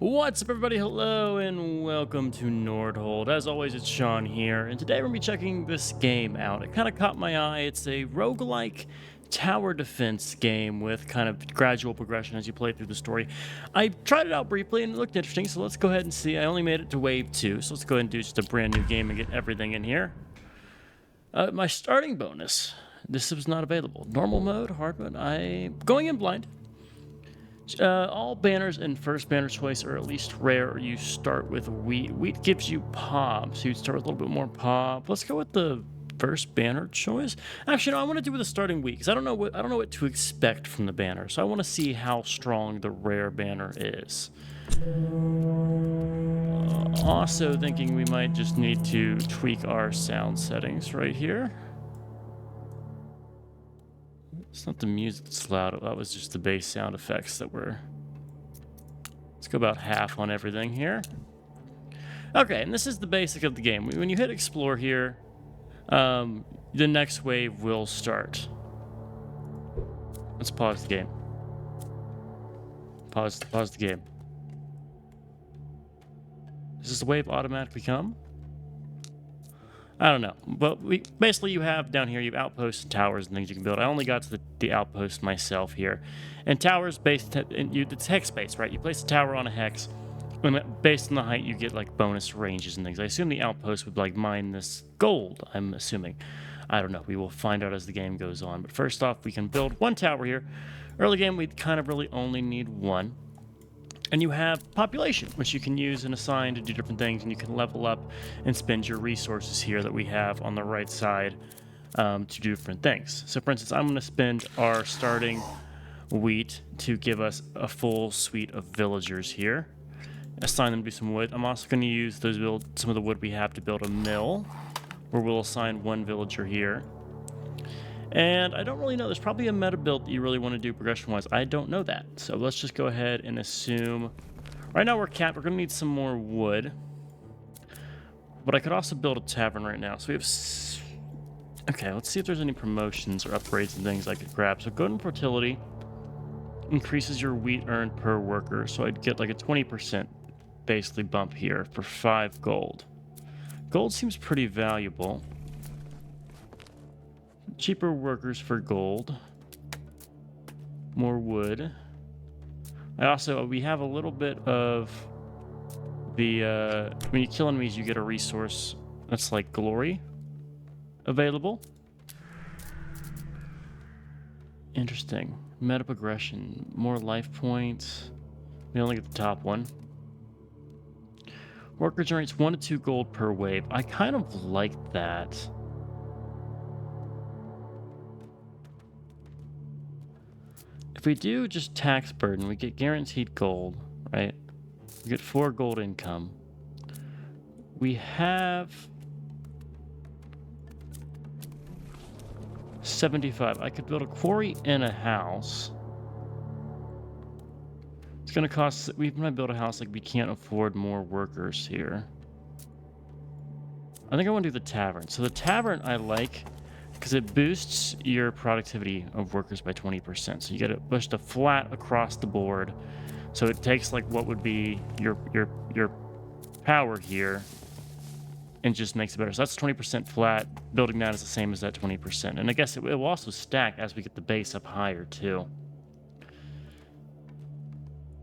What's up, everybody? Hello and welcome to Nordhold. As always, it's Sean here, and today we're going to be checking this game out. It kind of caught my eye. It's a roguelike tower defense game with kind of gradual progression as you play through the story. I tried it out briefly and it looked interesting, so let's go ahead and see. I only made it to wave 2, so let's go ahead and do just a brand new game and get everything in here. My starting bonus. This was not available. Normal mode, hard mode. I'm going in blind. All banners in first banner choice are at least rare, or you start with wheat. Wheat gives you pop, so you'd start with a little bit more pop. Let's go with the first banner choice. Actually, no, I want to do with the starting wheat because I don't know what to expect from the banner. So I want to see how strong the rare banner is. Also thinking we might just need to tweak our sound settings right here. It's not the music that's loud, that was just the bass sound effects that were... Let's go about half on everything here. Okay, and this is the basic of the game. When you hit explore here, the next wave will start. Let's pause the game. Pause the game. Does this wave automatically come? I don't know, but basically you have down here, you have outposts and towers and things you can build. I only got to the outpost myself here. And towers based, it's hex based, right? You place a tower on a hex, and based on the height you get like bonus ranges and things. I assume the outpost would like mine this gold, I'm assuming. I don't know, we will find out as the game goes on. But first off, we can build one tower here. Early game, we kind of really only need one. And you have population, which you can use and assign to do different things, and you can level up and spend your resources here that we have on the right side to do different things. So for instance, I'm going to spend our starting wheat to give us a full suite of villagers here. Assign them to some wood. I'm also going to use some of the wood we have to build a mill, where we'll assign one villager here. And I don't really know. There's probably a meta build that you really want to do progression-wise. I don't know that. So let's just go ahead and assume... Right now we're capped. We're going to need some more wood. But I could also build a tavern right now. So we have... Okay, let's see if there's any promotions or upgrades and things I could grab. So golden fertility increases your wheat earned per worker. So I'd get like a 20% basically bump here for 5 gold. Gold seems pretty valuable. Cheaper workers for gold. More wood. We have a little bit of the, when you kill enemies, you get a resource that's like glory available. Interesting. Meta progression. More life points. We only get the top one. Worker generates 1 to 2 gold per wave. I kind of like that. If we do just tax burden, we get guaranteed gold, right? We get 4 gold income. We have 75. I could build a quarry and a house. It's going to cost... We might build a house like we can't afford more workers here. I think I want to do the tavern. So the tavern I like... because it boosts your productivity of workers by 20%. So you get it pushed a flat across the board. So it takes like what would be your power here and just makes it better. So that's 20% flat. Building that is the same as that 20%. And I guess it will also stack as we get the base up higher too.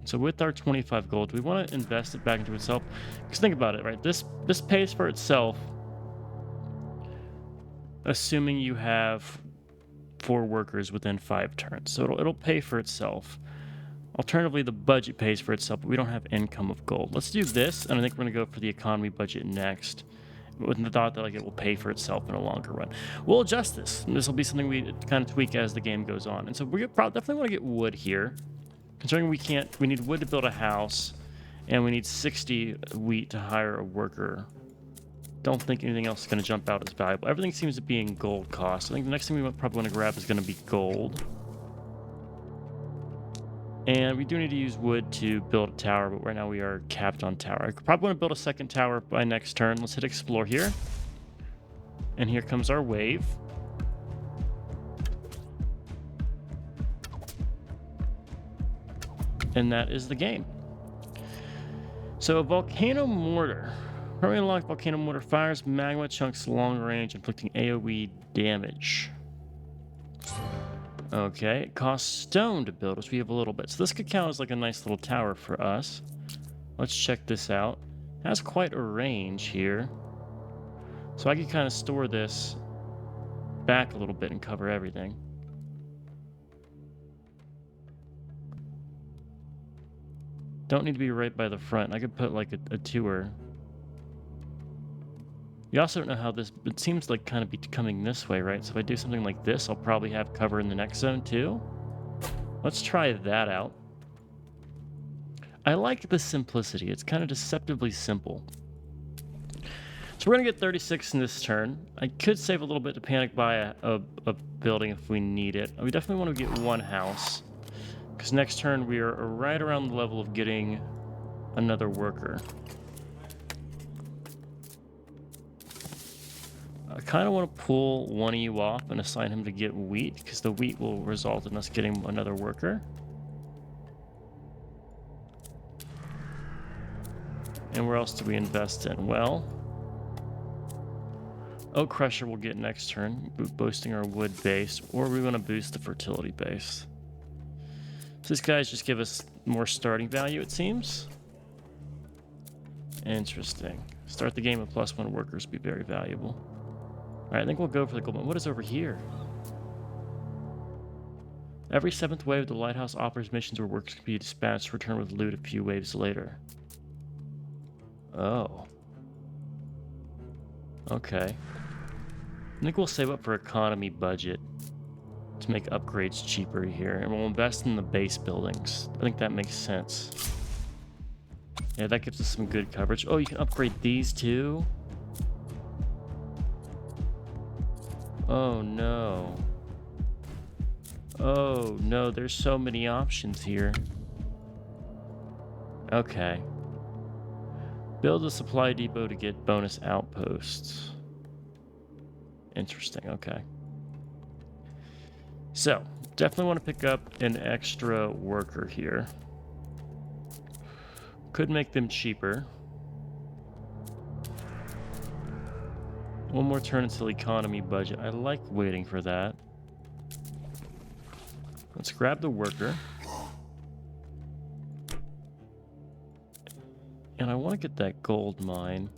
So with our 25 gold, do we want to invest it back into itself? Because think about it, right? This pays for itself. Assuming you have 4 workers within 5 turns. So it'll pay for itself. Alternatively, the budget pays for itself, but we don't have income of gold. Let's do this, and I think we're going to go for the economy budget next, with the thought that like it will pay for itself in a longer run. We'll adjust this. This will be something we kind of tweak as the game goes on. And so we definitely want to get wood here. Considering we need wood to build a house, and we need 60 wheat to hire a worker. Don't think anything else is going to jump out as valuable. Everything seems to be in gold cost. I think the next thing we probably want to grab is going to be gold. And we do need to use wood to build a tower, but right now we are capped on tower. I probably want to build a second tower by next turn. Let's hit explore here. And here comes our wave. And that is the game. So a volcano mortar. Permanently unlocked volcano mortar fires magma chunks long range, inflicting AoE damage. Okay, it costs stone to build, which we have a little bit. So this could count as like a nice little tower for us. Let's check this out. It has quite a range here. So I could kind of store this back a little bit and cover everything. Don't need to be right by the front. I could put like a tour. You also don't know how this, it seems like kind of be coming this way, right? So if I do something like this, I'll probably have cover in the next zone too. Let's try that out. I like the simplicity. It's kind of deceptively simple. So we're going to get 36 in this turn. I could save a little bit to panic buy a building if we need it. We definitely want to get one house, because next turn we are right around the level of getting another worker. I kind of want to pull one of you off and assign him to get wheat, because the wheat will result in us getting another worker. And where else do we invest in? Well, Oak Crusher will get next turn, boosting our wood base, or we want to boost the fertility base. So these guys just give us more starting value, it seems. Interesting. Start the game with +1 workers would be very valuable. All right, I think we'll go for the gold. What is over here? Every 7th wave, the lighthouse offers missions where workers can be dispatched to return with loot a few waves later. Oh. Okay. I think we'll save up for economy budget to make upgrades cheaper here, and we'll invest in the base buildings. I think that makes sense. Yeah, that gives us some good coverage. Oh, you can upgrade these too? Oh no. Oh no, there's so many options here. Okay. Build a supply depot to get bonus outposts. Interesting, okay. So, definitely want to pick up an extra worker here. Could make them cheaper. One more turn until economy budget. I like waiting for that. Let's grab the worker. And I want to get that gold mine.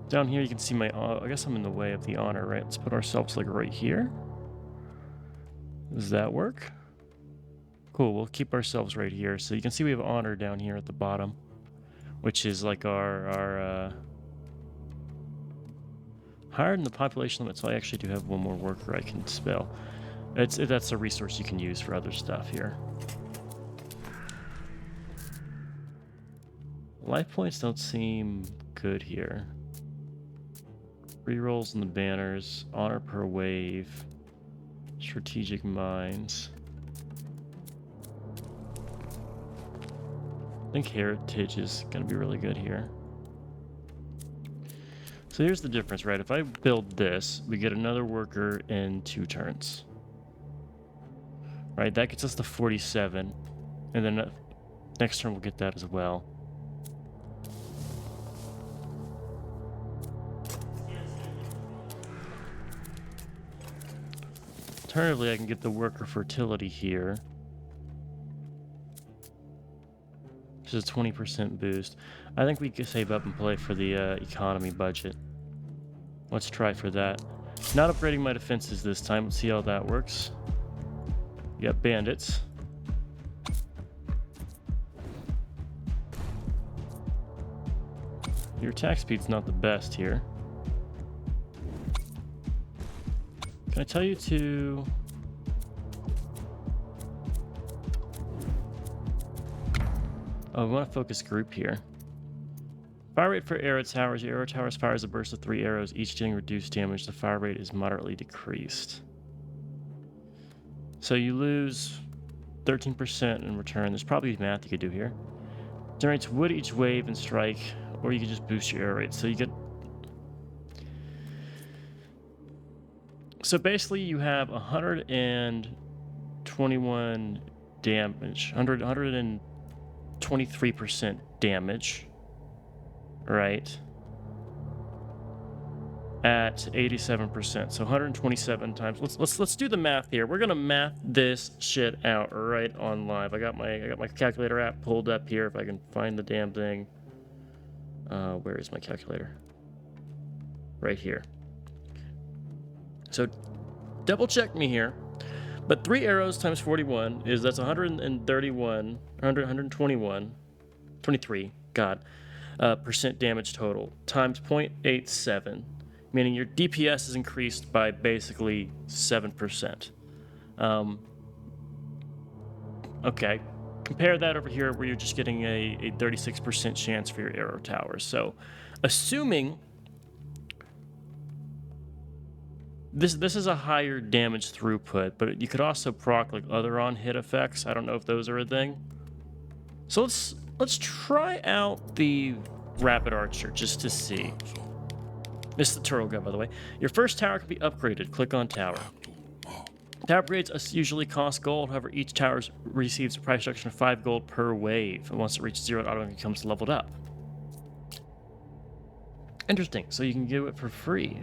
Down here you can see my, I guess I'm in the way of the honor, right? Let's put ourselves like right here. Does that work? Cool, we'll keep ourselves right here. So you can see we have honor down here at the bottom, which is like our higher than the population limit, so I actually do have one more worker I can spell. That's a resource you can use for other stuff here. Life points don't seem good here. Rerolls in the banners, honor per wave, strategic mines. I think heritage is going to be really good here. So here's the difference, right? If I build this, we get another worker in 2 turns. Right, that gets us to 47. And then next turn we'll get that as well. Alternatively, I can get the worker fertility here. Which is a 20% boost. I think we can save up and play for the economy budget. Let's try for that. Not upgrading my defenses this time. Let's see how that works. You got bandits. Your attack speed's not the best here. Can I tell you to... Oh, we want to focus group here. Fire rate for arrow towers. Your arrow towers fires a burst of 3 arrows, each dealing reduced damage. The fire rate is moderately decreased. So you lose 13% in return. There's probably math you could do here. Generates wood each wave and strike, or you could just boost your arrow rate. So you get... So basically you have 121 damage. 123% damage. Right. At 87%. So 127 times. Let's do the math here. We're gonna math this shit out right on live. I got my calculator app pulled up here if I can find the damn thing. Where is my calculator? Right here. So double check me here. But 3 arrows times 41 is that's 131, 121, 23, God, percent damage total times 0.87, meaning your DPS is increased by basically 7%. Okay, compare that over here where you're just getting a 36% chance for your arrow towers. So, assuming this is a higher damage throughput, but you could also proc like other on-hit effects. I don't know if those are a thing. So let's try out the Rapid Archer just to see. This is the turtle gun, by the way. Your first tower can be upgraded. Click on tower. Tower upgrades usually cost gold. However, each tower receives a price reduction of 5 gold per wave. And once it reaches 0, it automatically becomes leveled up. Interesting. So you can get it for free.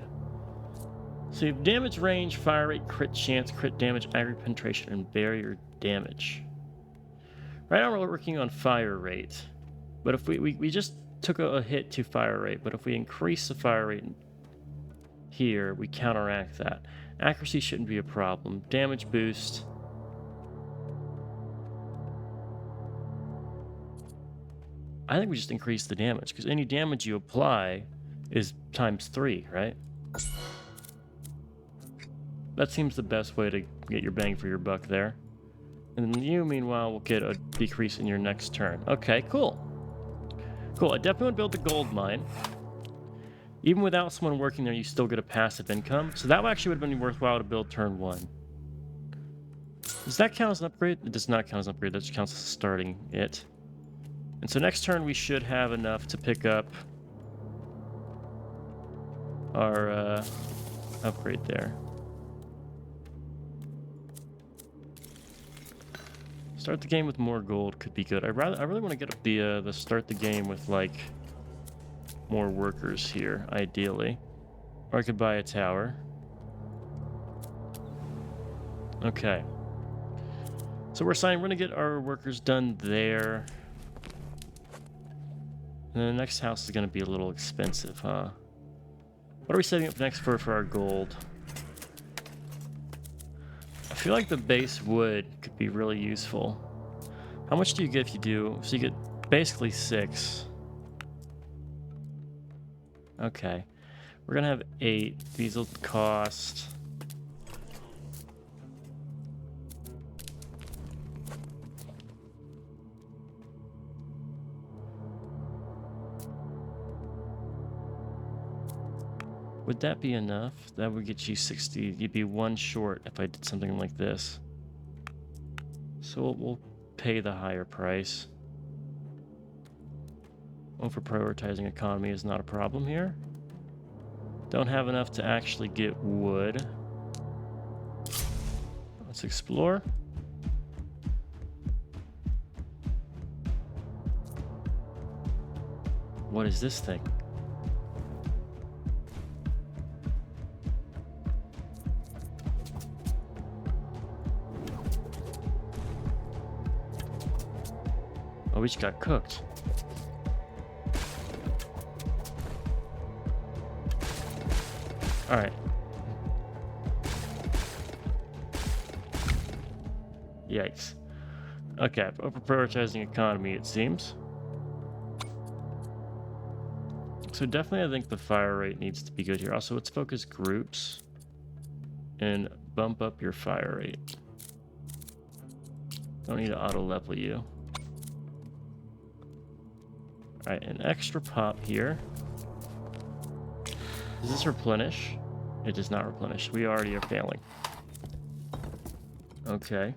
So you have damage range, fire rate, crit chance, crit damage, aggregate penetration, and barrier damage. Right now we're working on fire rate. But if we just took a hit to fire rate, but if we increase the fire rate here, we counteract that. Accuracy shouldn't be a problem. Damage boost. I think we just increase the damage, because any damage you apply is times 3, right? That seems the best way to get your bang for your buck there. And then you, meanwhile, will get a decrease in your next turn. Okay, cool. Cool, I definitely would build the gold mine. Even without someone working there, you still get a passive income. So that actually would have been worthwhile to build turn 1. Does that count as an upgrade? It does not count as an upgrade, that just counts as starting it. And so next turn we should have enough to pick up our upgrade there. Start the game with more gold could be good. I really want to get up the start the game with like more workers here, ideally. Or I could buy a tower. Okay. So we're gonna get our workers done there. And then the next house is gonna be a little expensive, huh? What are we setting up next for our gold? I feel like the base wood could be really useful. How much do you get if you do? So you get basically 6. Okay. We're gonna have 8. These will cost... Would that be enough? That would get you 60. You'd be 1 short if I did something like this. So we'll pay the higher price. Over prioritizing economy is not a problem here. Don't have enough to actually get wood. Let's explore. What is this thing? Oh, we just got cooked. All right. Yikes. Okay, over prioritizing economy, it seems. So definitely I think the fire rate needs to be good here. Also, let's focus groups and bump up your fire rate. Don't need to auto level you. All right, an extra pop here. Does this replenish? It does not replenish. We already are failing. Okay.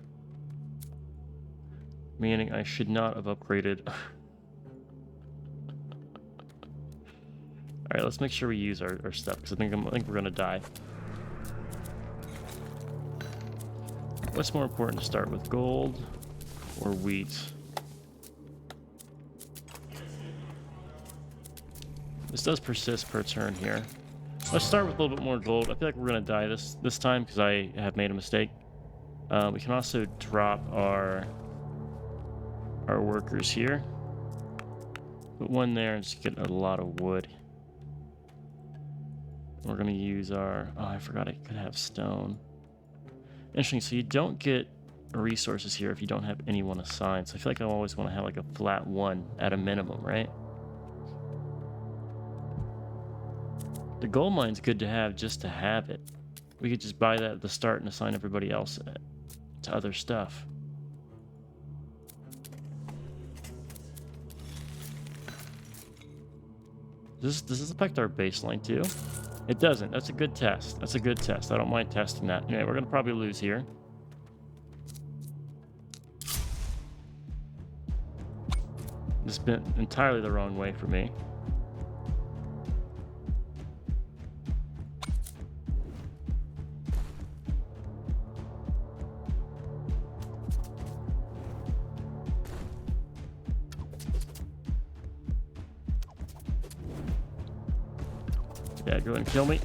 Meaning I should not have upgraded. Alright, let's make sure we use our stuff, because I think we're gonna die. What's more important to start with? Gold or wheat. This does persist per turn here. Let's start with a little bit more gold. I feel like we're gonna die this time because I have made a mistake. We can also drop our workers here. Put one there and just get a lot of wood. We're gonna use our, oh, I forgot I could have stone. Interesting, so you don't get resources here if you don't have anyone assigned. So I feel like I always want to have like a flat 1 at a minimum, right? The gold mine's good to have just to have it. We could just buy that at the start and assign everybody else to other stuff. Does this affect our baseline too? It doesn't. That's a good test. That's a good test. I don't mind testing that. Anyway, we're going to probably lose here. This been entirely the wrong way for me. Yeah, go ahead and kill me.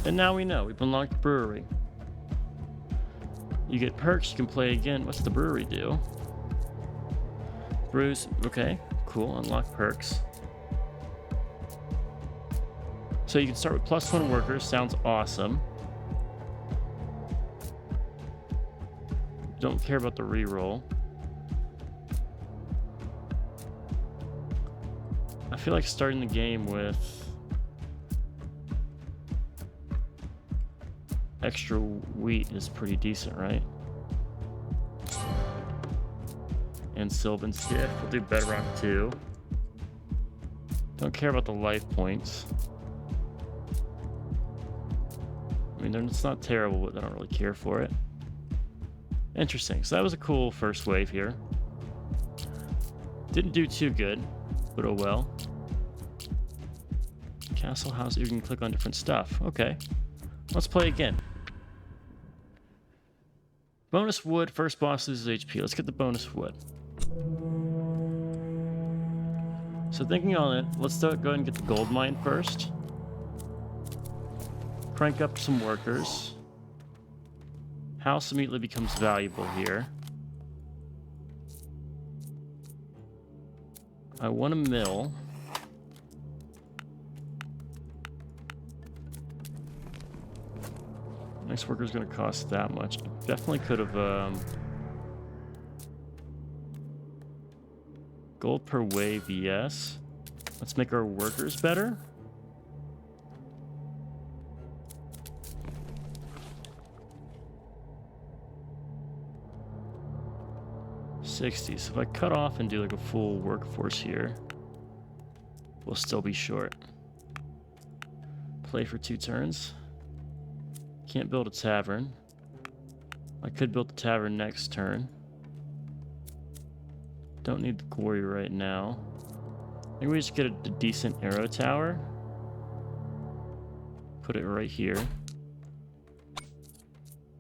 And now we know. We've unlocked the brewery. You get perks, you can play again. What's the brewery do? Brews, okay, cool, unlock perks. So you can start with +1 workers, sounds awesome. Don't care about the reroll. I feel like starting the game with extra wheat is pretty decent, right? And Sylvan Skiff, we'll do Bedrock too. Don't care about the life points. I mean, it's not terrible, but I don't really care for it. Interesting, so that was a cool first wave here. Didn't do too good, but oh well. Castle house, you can click on different stuff. Okay, let's play again. Bonus wood, first boss loses HP. Let's get the bonus wood. So thinking on it, let's go ahead and get the gold mine first. Crank up some workers. House immediately becomes valuable here. I want a mill. Next worker is going to cost that much. Definitely could have gold per wave, yes. Let's make our workers better. $60. So if I cut off and do like a full workforce here, we'll still be short. Play for 2 turns. Can't build a tavern. I could build the tavern next turn. Don't need the quarry right now. Maybe we just get a decent arrow tower. Put it right here.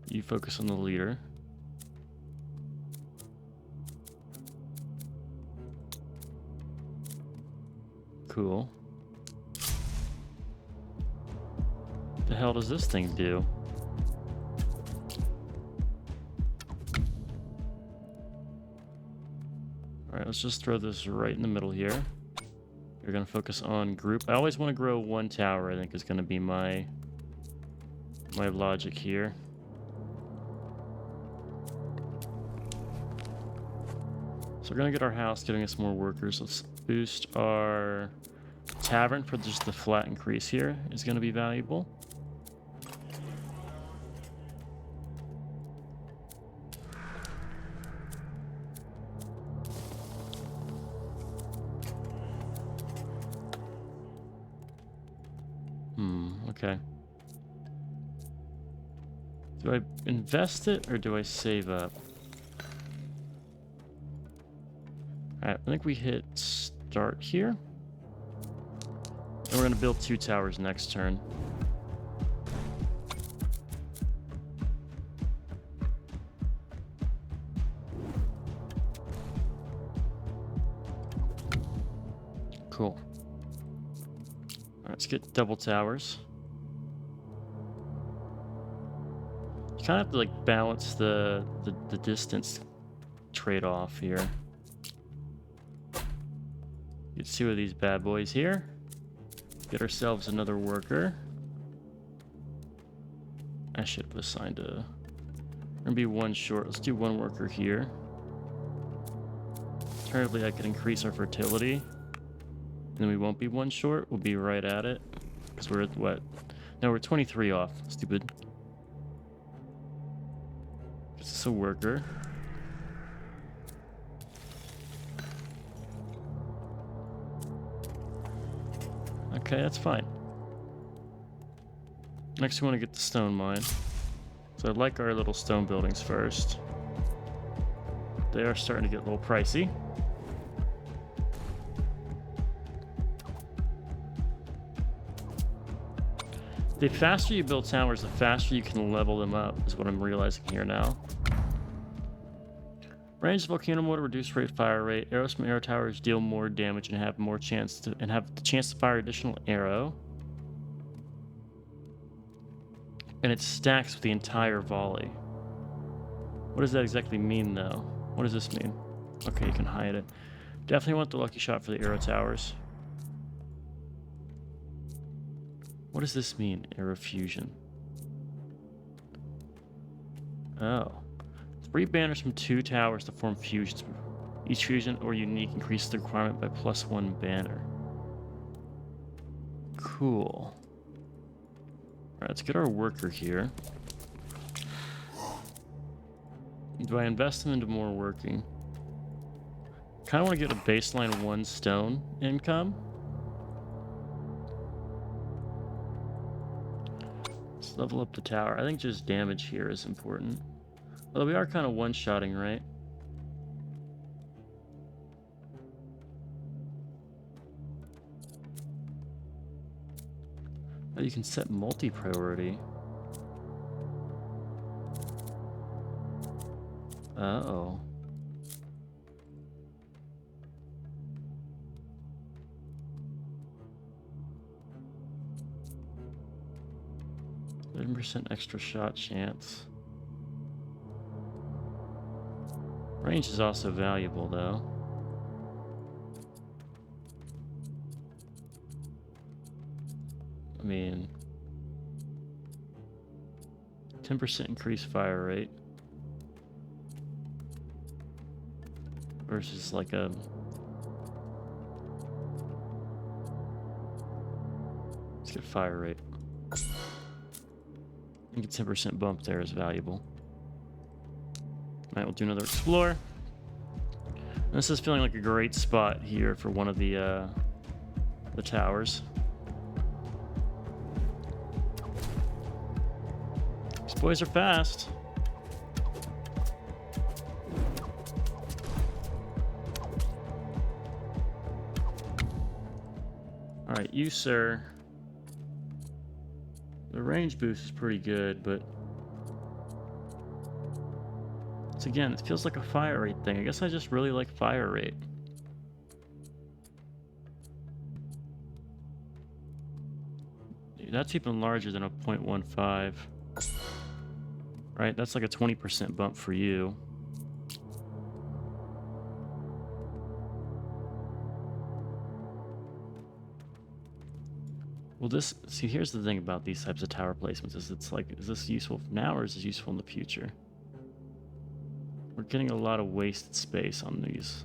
You focus on the leader. Cool. What the hell does this thing do? Alright, let's just throw this right in the middle here. We're going to focus on group. I always want to grow 1 tower, I think is going to be my logic here. So we're going to get our house, giving us more workers. Let's boost our tavern for just the flat increase here is going to be valuable. Okay. Do I invest it or do I save up? Alright, I think we hit start here. And we're going to build 2 towers next turn. Cool. Alright, let's get double towers. You kind of have to like balance the distance trade-off here. Get 2 of these bad boys here. Get ourselves another worker. I should have assigned a... We're gonna be 1 short. Let's do 1 worker here. Alternatively, I could increase our fertility. And then we won't be 1 short. We'll be right at it. Because we're at what? No, we're 23 off. Stupid. This is a worker. Okay, that's fine. Next, we want to get the stone mine. So I'd like our little stone buildings first. They are starting to get a little pricey. The faster you build towers, the faster you can level them up, is what I'm realizing here now. Range of volcano mortar, reduce rate fire rate. Arrows from arrow towers deal more damage and have the chance to fire additional arrow. And it stacks with the entire volley. What does that exactly mean, though? What does this mean? Okay, you can hide it. Definitely want the lucky shot for the arrow towers. What does this mean, arrow fusion? Oh. 3 banners from 2 towers to form fusions. Each fusion or unique increases the requirement by +1 banner. Cool. Alright, let's get our worker here. Do I invest them into more working? Kind of want to get a baseline 1 stone income. Let's level up the tower. I think just damage here is important. Although we are kind of one-shotting, right? Oh, you can set multi-priority. Uh-oh. %, extra shot chance. Range is also valuable, though. I mean, 10% increased fire rate versus like a... Let's get fire rate. I think a 10% bump there is valuable. Alright, we'll do another explore. This is feeling like a great spot here for one of the towers. These boys are fast. Alright, you, sir. The range boost is pretty good, but again, it feels like a fire rate thing. I guess I just really like fire rate. Dude, that's even larger than a 0.15. Right? That's like a 20% bump for you. Well, this... See, here's the thing about these types of tower placements is it's like, is this useful now or is this useful in the future? We're getting a lot of wasted space on these.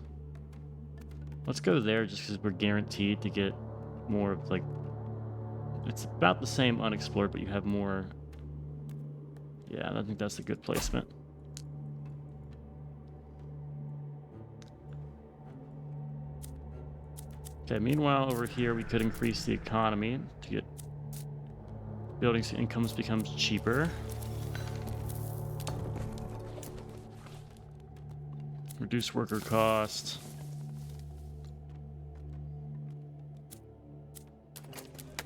Let's go there just because we're guaranteed to get more of like... It's about the same unexplored, but you have more... Yeah, I think that's a good placement. Okay, meanwhile over here we could increase the economy to get buildings incomes becomes cheaper. Reduce worker cost.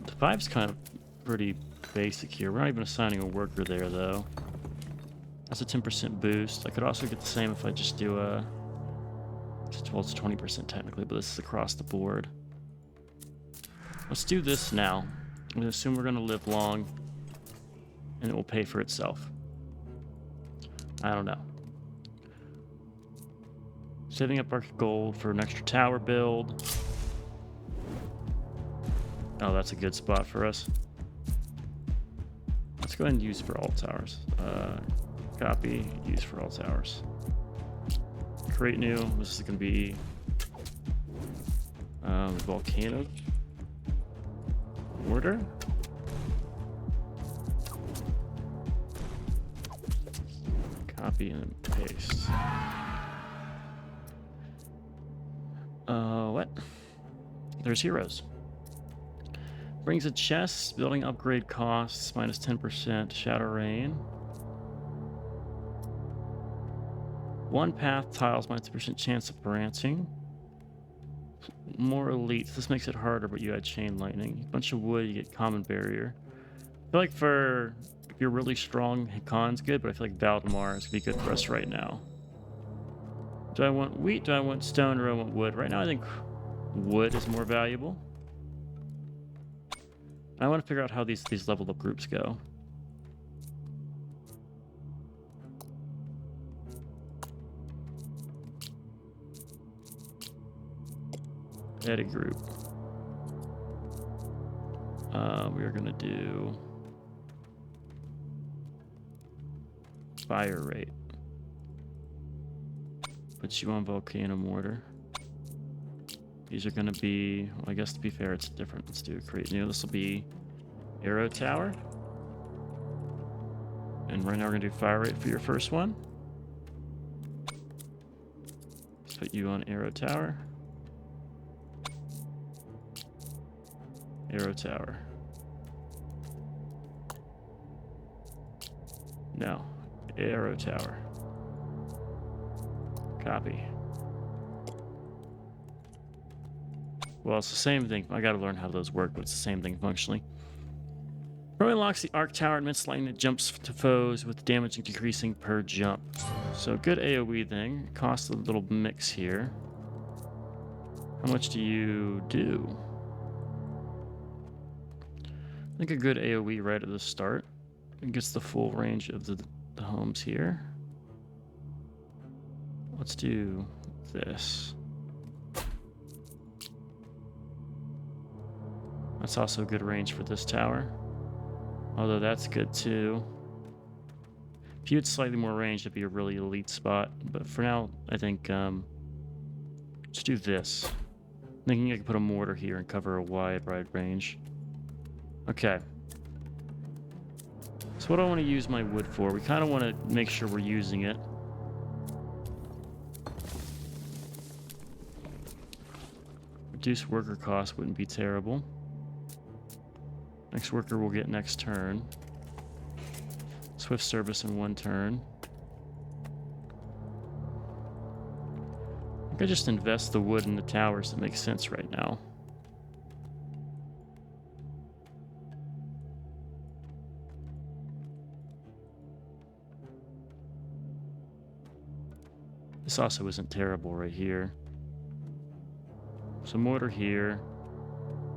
The 5's kind of pretty basic here. We're not even assigning a worker there, though. That's a 10% boost. I could also get the same if I just do a... Well, it's 20% technically, but this is across the board. Let's do this now. I'm gonna assume we're gonna live long, and it will pay for itself. I don't know. Saving up our gold for an extra tower build. Oh, that's a good spot for us. Let's go ahead and use for all towers. Copy, use for all towers. Create new. This is going to be volcano order. Copy and paste. What? There's heroes. Brings a chest, building upgrade costs, minus 10%, Shadow Rain. One path tiles, minus 10% chance of branching. More elites, this makes it harder, but you add Chain Lightning. A bunch of wood, you get Common Barrier. I feel like if you're really strong, Hakon's good, but I feel like Valdemar is going to be good for us right now. Do I want wheat, do I want stone, or do I want wood? Right now I think wood is more valuable. I want to figure out how these level up groups go. Add a group. We are going to do fire rate. Put you on volcano mortar. These are going to be, well, I guess to be fair, it's different. Let's do create new. This will be arrow tower. And right now we're going to do fire rate for your first one. Let's put you on arrow tower. Arrow tower. No. Arrow tower. Copy. Well, it's the same thing. I gotta learn how those work, but it's the same thing functionally. Probably unlocks the arc tower and immense lightning that jumps to foes with damage decreasing per jump. So good AoE thing. Costs a little mix here. How much do you do? I think a good AoE right at the start. It gets the full range of the homes here. Let's do this. That's also a good range for this tower. Although that's good too. If you had slightly more range, it'd be a really elite spot. But for now, I think let's do this. Thinking I could put a mortar here and cover a wide range. Okay. So what do I want to use my wood for? We kind of want to make sure we're using it. Reduce worker cost wouldn't be terrible. Next worker we'll get next turn. Swift service in one turn. I think I just invest the wood in the towers that makes sense right now. This also isn't terrible right here. So mortar here.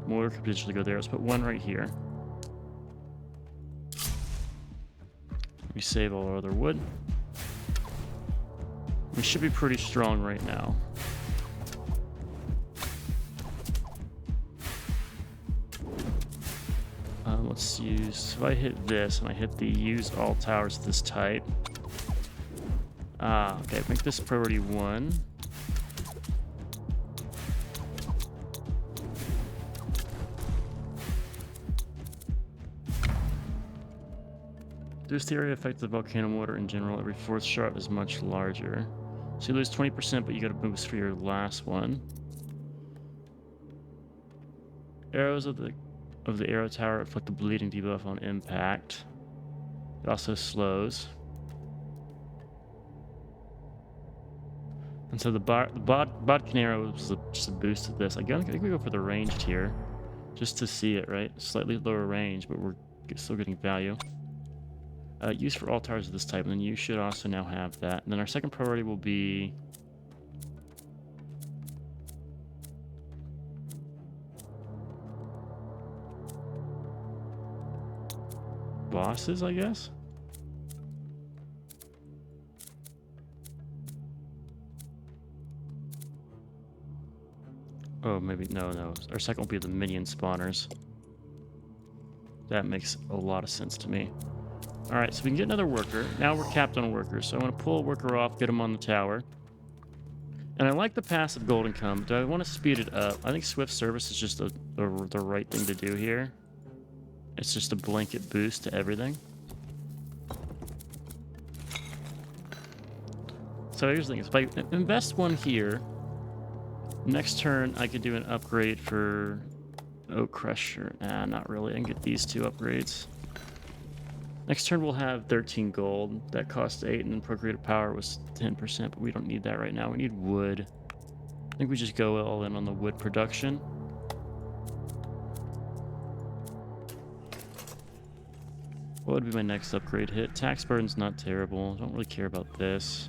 Mortar could potentially go there. Let's put one right here. We save all our other wood. We should be pretty strong right now. Let's use, if I hit this and I hit the use all towers of this type. Okay, make this priority 1. Reduce the area effect of the volcano mortar in general. Every 4th shot is much larger. So you lose 20%, but you got a boost for your last one. Arrows of the arrow tower inflict a bleeding debuff on impact. It also slows. And so the bodkin arrow was just a boost of this. I think we go for the ranged here, just to see it, right? Slightly lower range, but we're still getting value. Use for all towers of this type, and then you should also now have that. And then our second priority will be bosses, I guess. Oh, maybe, no. Our second will be the minion spawners. That makes a lot of sense to me. All right, so we can get another worker. Now we're capped on workers, so I'm going to pull a worker off, get him on the tower. And I like the passive golden come. Do I want to speed it up? I think swift service is just the right thing to do here. It's just a blanket boost to everything. So here's the thing. If I invest one here, next turn I could do an upgrade for Oak Crusher. Nah, not really. I can get these two upgrades. Next turn we'll have 13 gold. That costs 8, and then procreative power was 10%, but we don't need that right now. We need wood. I think we just go all in on the wood production. What would be my next upgrade hit? Tax burden's not terrible. Don't really care about this.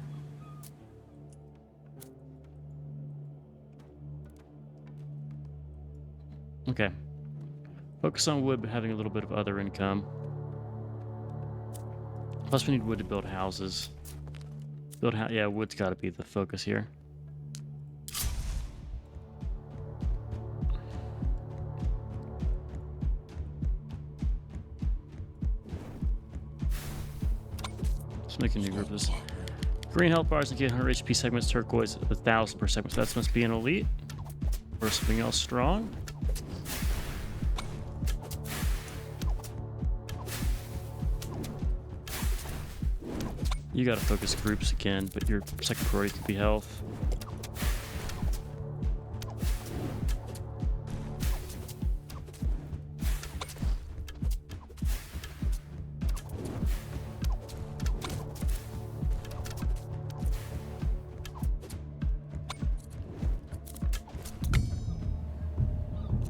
Okay. Focus on wood, but having a little bit of other income. Plus we need wood to build houses. Yeah, wood's got to be the focus here. Let's make a new group of this. Green health bars and get 100 HP segments, turquoise 1,000 per segment. So that must be an elite. Or something else strong. You gotta focus groups again, but your second priority could be health.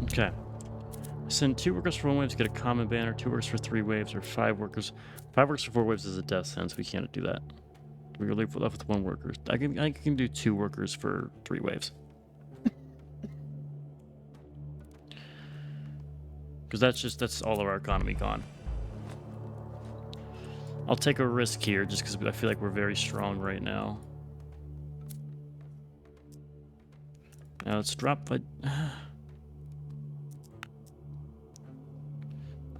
Okay. Send 2 workers for 1 wave to get a common banner, 2 workers for 3 waves, or 5 workers. 5 workers for 4 waves is a death sentence. We can't do that. We're left with 1 worker. I can do 2 workers for 3 waves. Because that's all of our economy gone. I'll take a risk here just because I feel like we're very strong right now. Now let's drop by...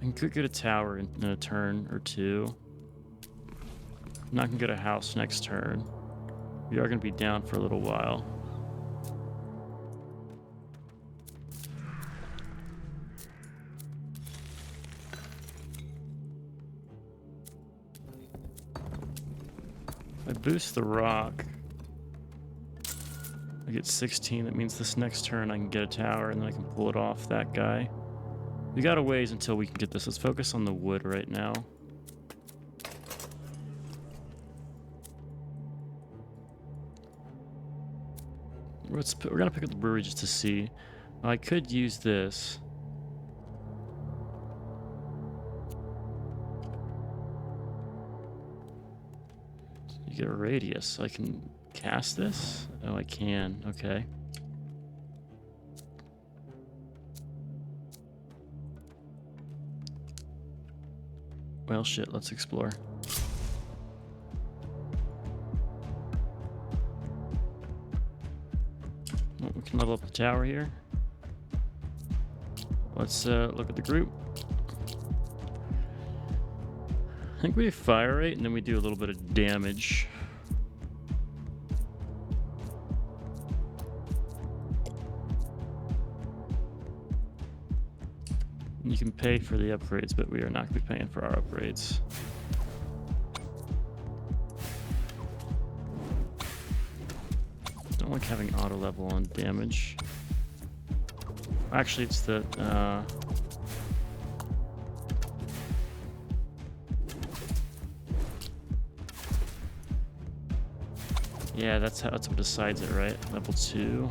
I could get a tower in a turn or 2. I'm not gonna get a house next turn. We are gonna be down for a little while. If I boost the rock, I get 16. That means this next turn I can get a tower and then I can pull it off that guy. We got a ways until we can get this. Let's focus on the wood right now. We're gonna pick up the brewery just to see. I could use this. You get a radius. I can cast this? Oh, I can. Okay. Well, shit, let's explore. Oh, we can level up the tower here. Let's look at the group. I think we have fire rate, and then we do a little bit of damage. You can pay for the upgrades, but we are not going to be paying for our upgrades. Don't like having auto level on damage. Actually, it's the... yeah, that's what decides it, right? Level 2.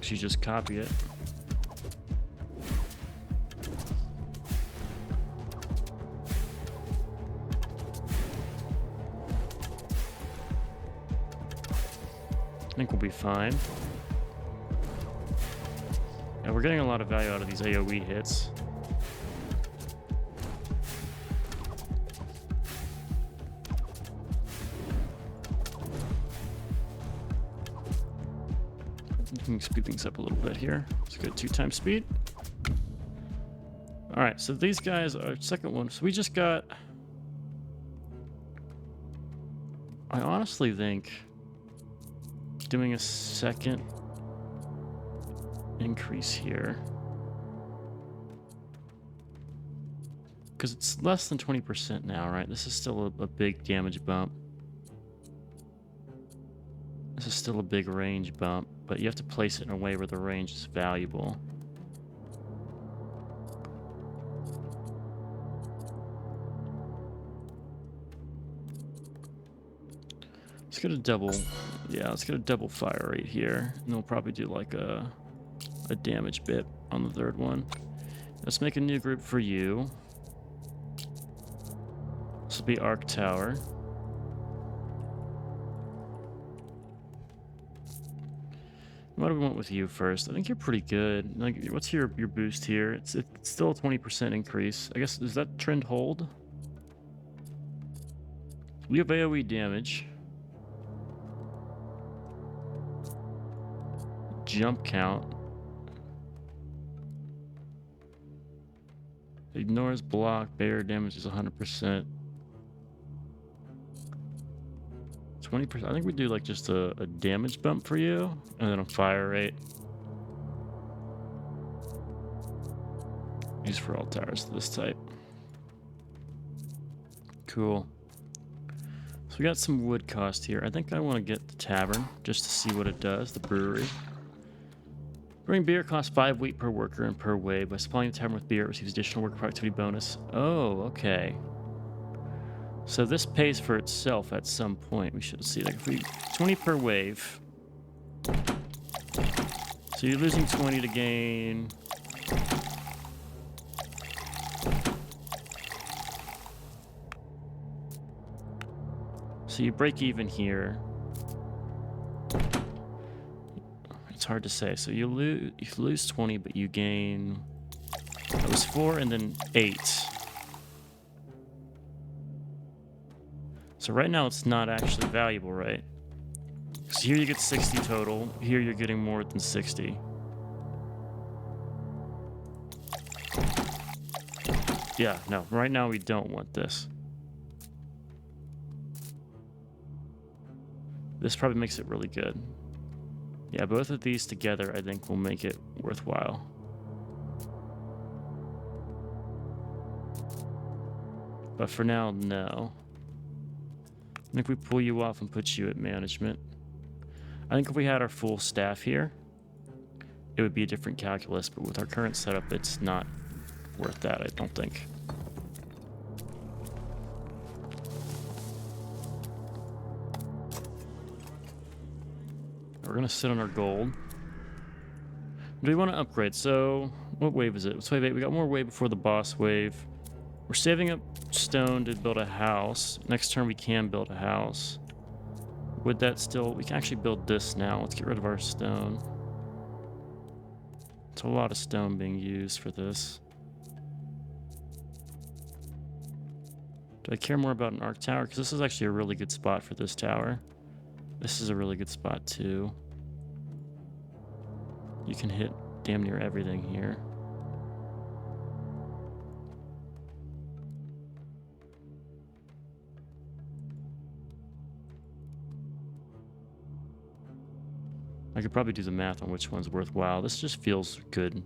You just copy it. I think we'll be fine. Yeah, we're getting a lot of value out of these AoE hits. can speed things up a little bit here. Let's go 2 times speed. All right, so these guys are second one. So we just got... I honestly think doing a second increase here, because it's less than 20% now, right? This is still a big damage bump. This is still a big range bump, but you have to place it in a way where the range is valuable. Let's get a double, yeah, let's get a double fire rate here, and we'll probably do like a damage bit on the third one. Let's make a new group for you. This will be Arc Tower. What do we want with you first? I think you're pretty good. Like, what's your boost here? It's still a 20% increase. I guess, does that trend hold? We have AoE damage. Jump count. Ignores block. Barrier damage is 100%. 20%. I think we do like just a damage bump for you, and then a fire rate. Use for all towers of this type. Cool. So we got some wood cost here. I think I want to get the tavern just to see what it does. The brewery. Brewing beer costs 5 wheat per worker and per wave. By supplying the tavern with beer, it receives additional worker productivity bonus. Oh, okay. So this pays for itself at some point. We should see, like, if we 20 per wave. So you're losing 20 to gain. So you break even here. It's hard to say. So you lose 20, but you gain. That was 4 and then 8. So right now it's not actually valuable, right? So here you get 60 total. Here you're getting more than 60. Yeah, no. Right now we don't want this. This probably makes it really good. Yeah, both of these together I think will make it worthwhile. But for now, no. I think we pull you off and put you at management. I think if we had our full staff here, it would be a different calculus, but with our current setup, it's not worth that, I don't think. We're gonna sit on our gold. Do we want to upgrade? So, what wave is it? It's wave 8. We got more wave before the boss wave. We're saving up stone to build a house. Next turn we can build a house. Would that still... We can actually build this now. Let's get rid of our stone. It's a lot of stone being used for this. Do I care more about an arc tower? Because this is actually a really good spot for this tower. This is a really good spot too. You can hit damn near everything here. I could probably do the math on which one's worthwhile. This just feels good.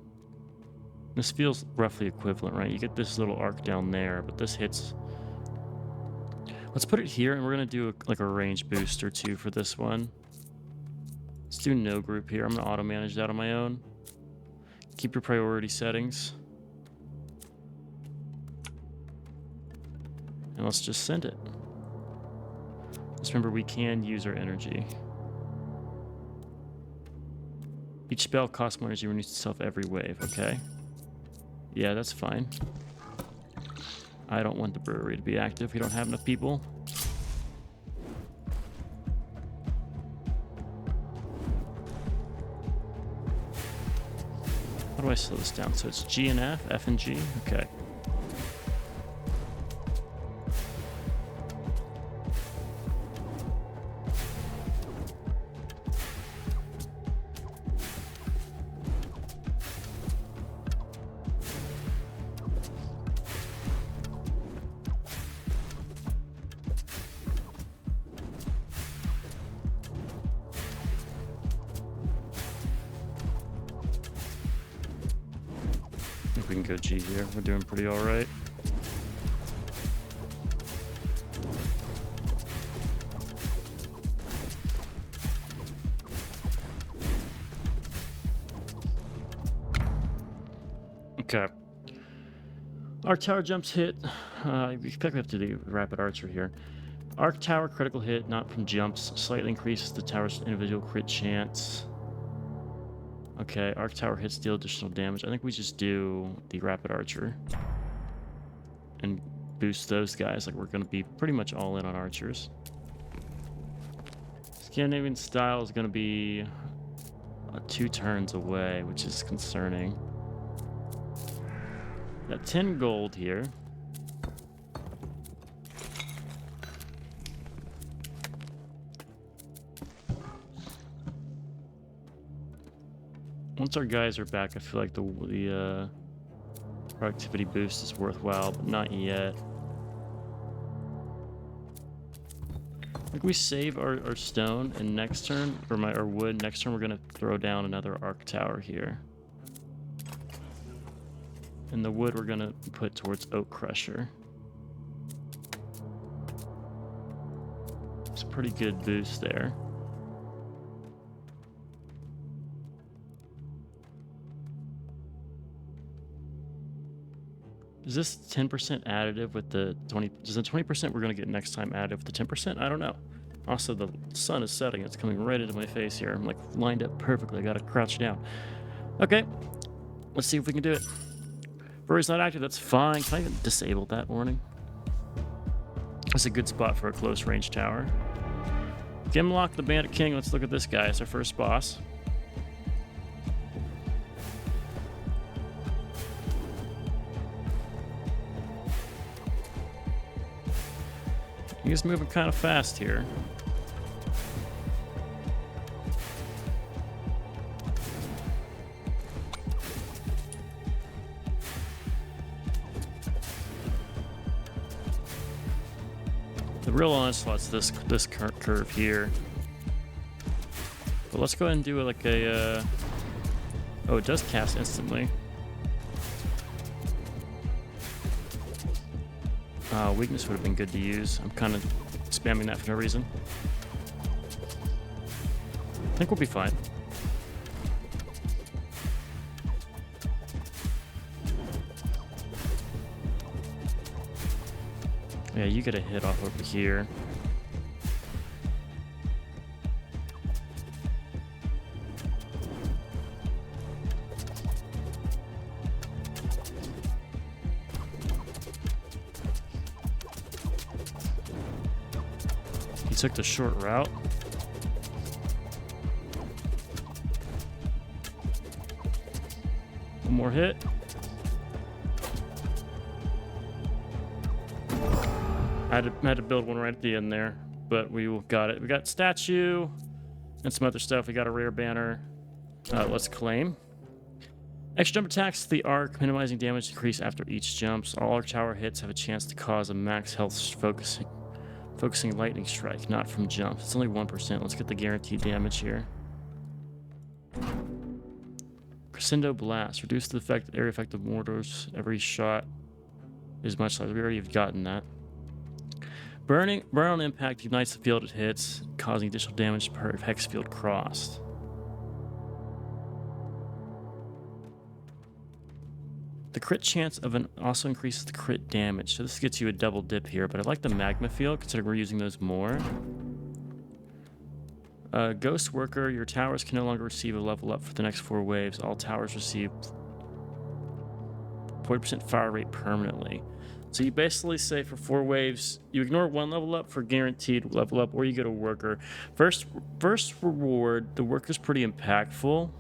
This feels roughly equivalent, right? You get this little arc down there, but this hits... Let's put it here, and we're going to do like a range boost or 2 for this one. Let's do no group here. I'm going to auto-manage that on my own. Keep your priority settings. And let's just send it. Just remember, we can use our energy. Each spell costs more energy, renews itself every wave, okay? Yeah, that's fine. I don't want the brewery to be active. We don't have enough people. How do I slow this down? So it's G and F, F and G? Okay. we can go G here. We're doing pretty all right. Okay. Arc tower jumps hit. We expect we have to do rapid archer here. Arc tower critical hit, not from jumps. Slightly increases the tower's individual crit chance. Okay, arc tower hits deal additional damage. I think we just do the rapid archer and boost those guys. Like we're going to be pretty much all in on archers. Scandinavian style is going to be 2 turns away, which is concerning. Got 10 gold here. Once our guys are back, I feel like the productivity boost is worthwhile, but not yet. Like we save our stone, and next turn, or our wood, next turn we're gonna throw down another arc tower here. And the wood we're gonna put towards Oak Crusher. It's a pretty good boost there. Is this 10% additive with the 20? Is the 20% we're gonna get next time additive with the 10%? I don't know. Also, the sun is setting. It's coming right into my face here. I'm like lined up perfectly. I gotta crouch down. Okay, let's see if we can do it. Brewery's not active. That's fine. Can I even disable that warning? That's a good spot for a close range tower. Gimlock the Bandit King. Let's look at this guy. It's our first boss. He's moving kind of fast here. The real onslaught's this curve here. But let's go ahead and do like a. Oh, it does cast instantly. Weakness would have been good to use. I'm kind of spamming that for no reason. I think we'll be fine. Yeah, you get a hit off over here. He took the short route. One more hit. I had to build one right at the end there, but we got it. We got statue and some other stuff. We got a rare banner. Let's claim. Extra jump attacks the arc, minimizing damage decrease after each jumps. All arc tower hits have a chance to cause a max health focusing lightning strike, not from jumps. It's only 1%. Let's get the guaranteed damage here. Crescendo Blast. Reduce the area effect of mortars. Every shot is much less. We already have gotten that. Burn on impact ignites the field it hits, causing additional damage per hex field crossed. The crit chance of an also increases the crit damage, so this gets you a double dip here, but I like the magma field considering we're using those more. Ghost Worker, your towers can no longer receive a level up for the next 4 waves. All towers receive 40% fire rate permanently. So you basically say for 4 waves, you ignore 1 level up for guaranteed level up, or you get a worker. First reward, the worker's pretty impactful.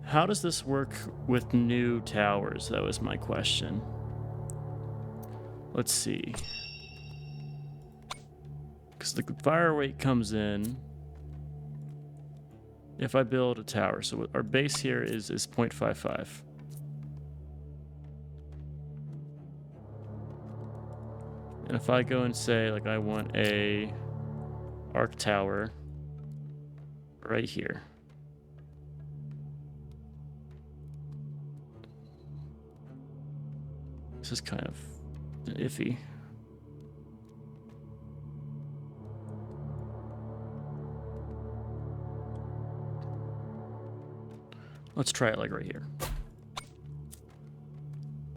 How does this work with new towers? That was my question. Let's see. Because the fire rate comes in if I build a tower. So our base here is 0.55. And if I go and say, like, I want a arc tower right here. This is kind of iffy. Let's try it like right here.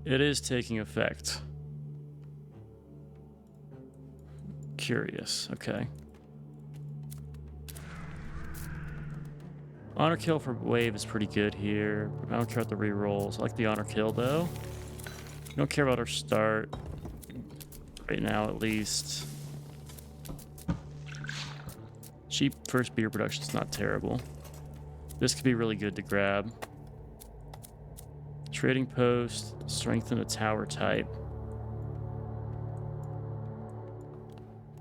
It is taking effect. Curious. Okay. Honor kill for wave is pretty good here. I don't care about the rerolls. I like the honor kill though. I don't care about our start. Right now at least. Cheap first beer production is not terrible. This could be really good to grab. Trading post, strengthen a tower type.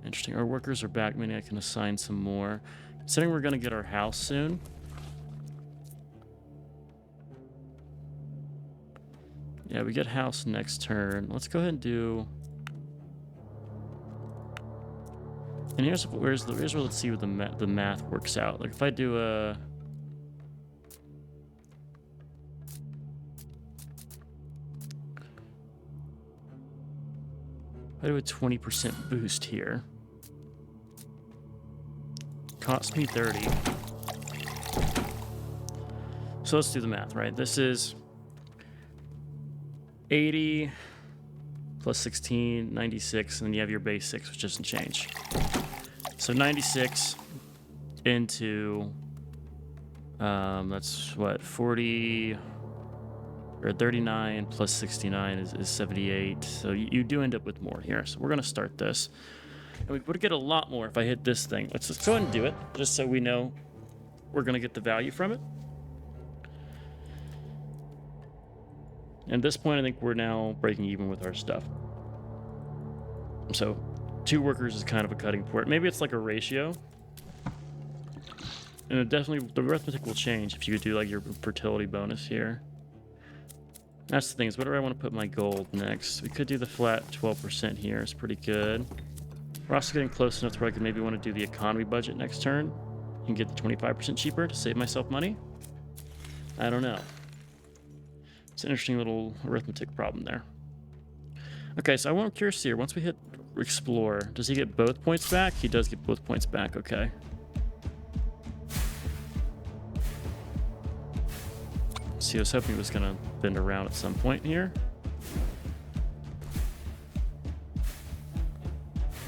Interesting. Our workers are back, meaning I can assign some more. Considering we're going to get our house soon. Yeah, we get house next turn. Let's go ahead and do... And here's where let's see what the math works out. Like if I do a... I do a 20% boost here. Cost me 30. So let's do the math, right? This is 80 plus 16, 96, and then you have your base 6, which doesn't change. So 96 into, that's what, 40, or 39 plus 69 is 78. So you do end up with more here. So we're going to start this. And we would get a lot more if I hit this thing. Let's just go ahead and do it, just so we know we're going to get the value from it. And at this point, I think we're now breaking even with our stuff. So 2 workers is kind of a cutting point. Maybe it's like a ratio. And it definitely, the arithmetic will change if you do like your fertility bonus here. That's the thing, is where do I want to put my gold next? We could do the flat 12% here. It's pretty good. We're also getting close enough to where I could maybe want to do the economy budget next turn and get the 25% cheaper to save myself money. I don't know. It's an interesting little arithmetic problem there. Okay, so I'm curious here. Once we hit explore, does he get both points back? He does get both points back, okay. See, I was hoping it was going to bend around at some point here.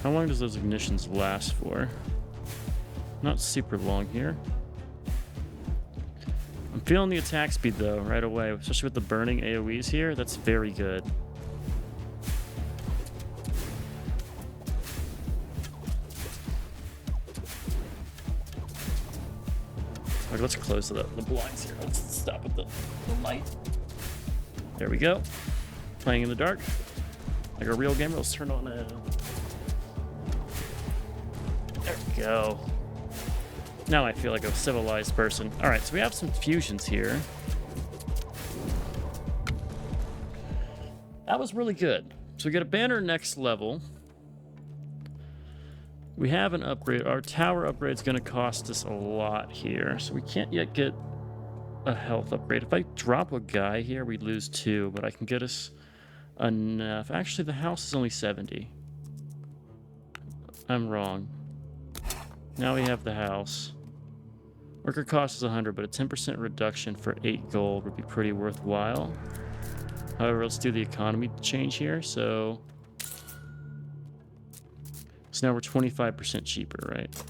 How long does those ignitions last for? Not super long here. I'm feeling the attack speed though, right away, especially with the burning AoEs here. That's very good. Like, let's close the blinds here. Let's stop at the light. There we go. Playing in the dark. Like a real gamer. Let's turn on a... There we go. Now I feel like a civilized person. All right, so we have some fusions here. That was really good. So we get a banner next level. We have an upgrade. Our tower upgrade is going to cost us a lot here. So we can't yet get a health upgrade. If I drop a guy here, we lose 2, but I can get us enough. Actually, the house is only 70. I'm wrong. Now we have the house. Worker cost is 100, but a 10% reduction for 8 gold would be pretty worthwhile. However, let's do the economy change here. So now we're 25% cheaper, right?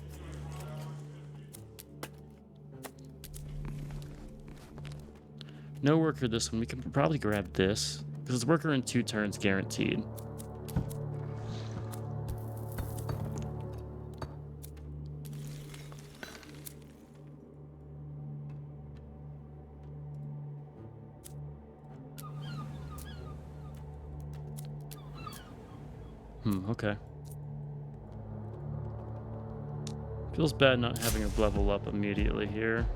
No worker this one. We can probably grab this because it's worker in 2 turns guaranteed. Okay. Feels bad not having a level up immediately here.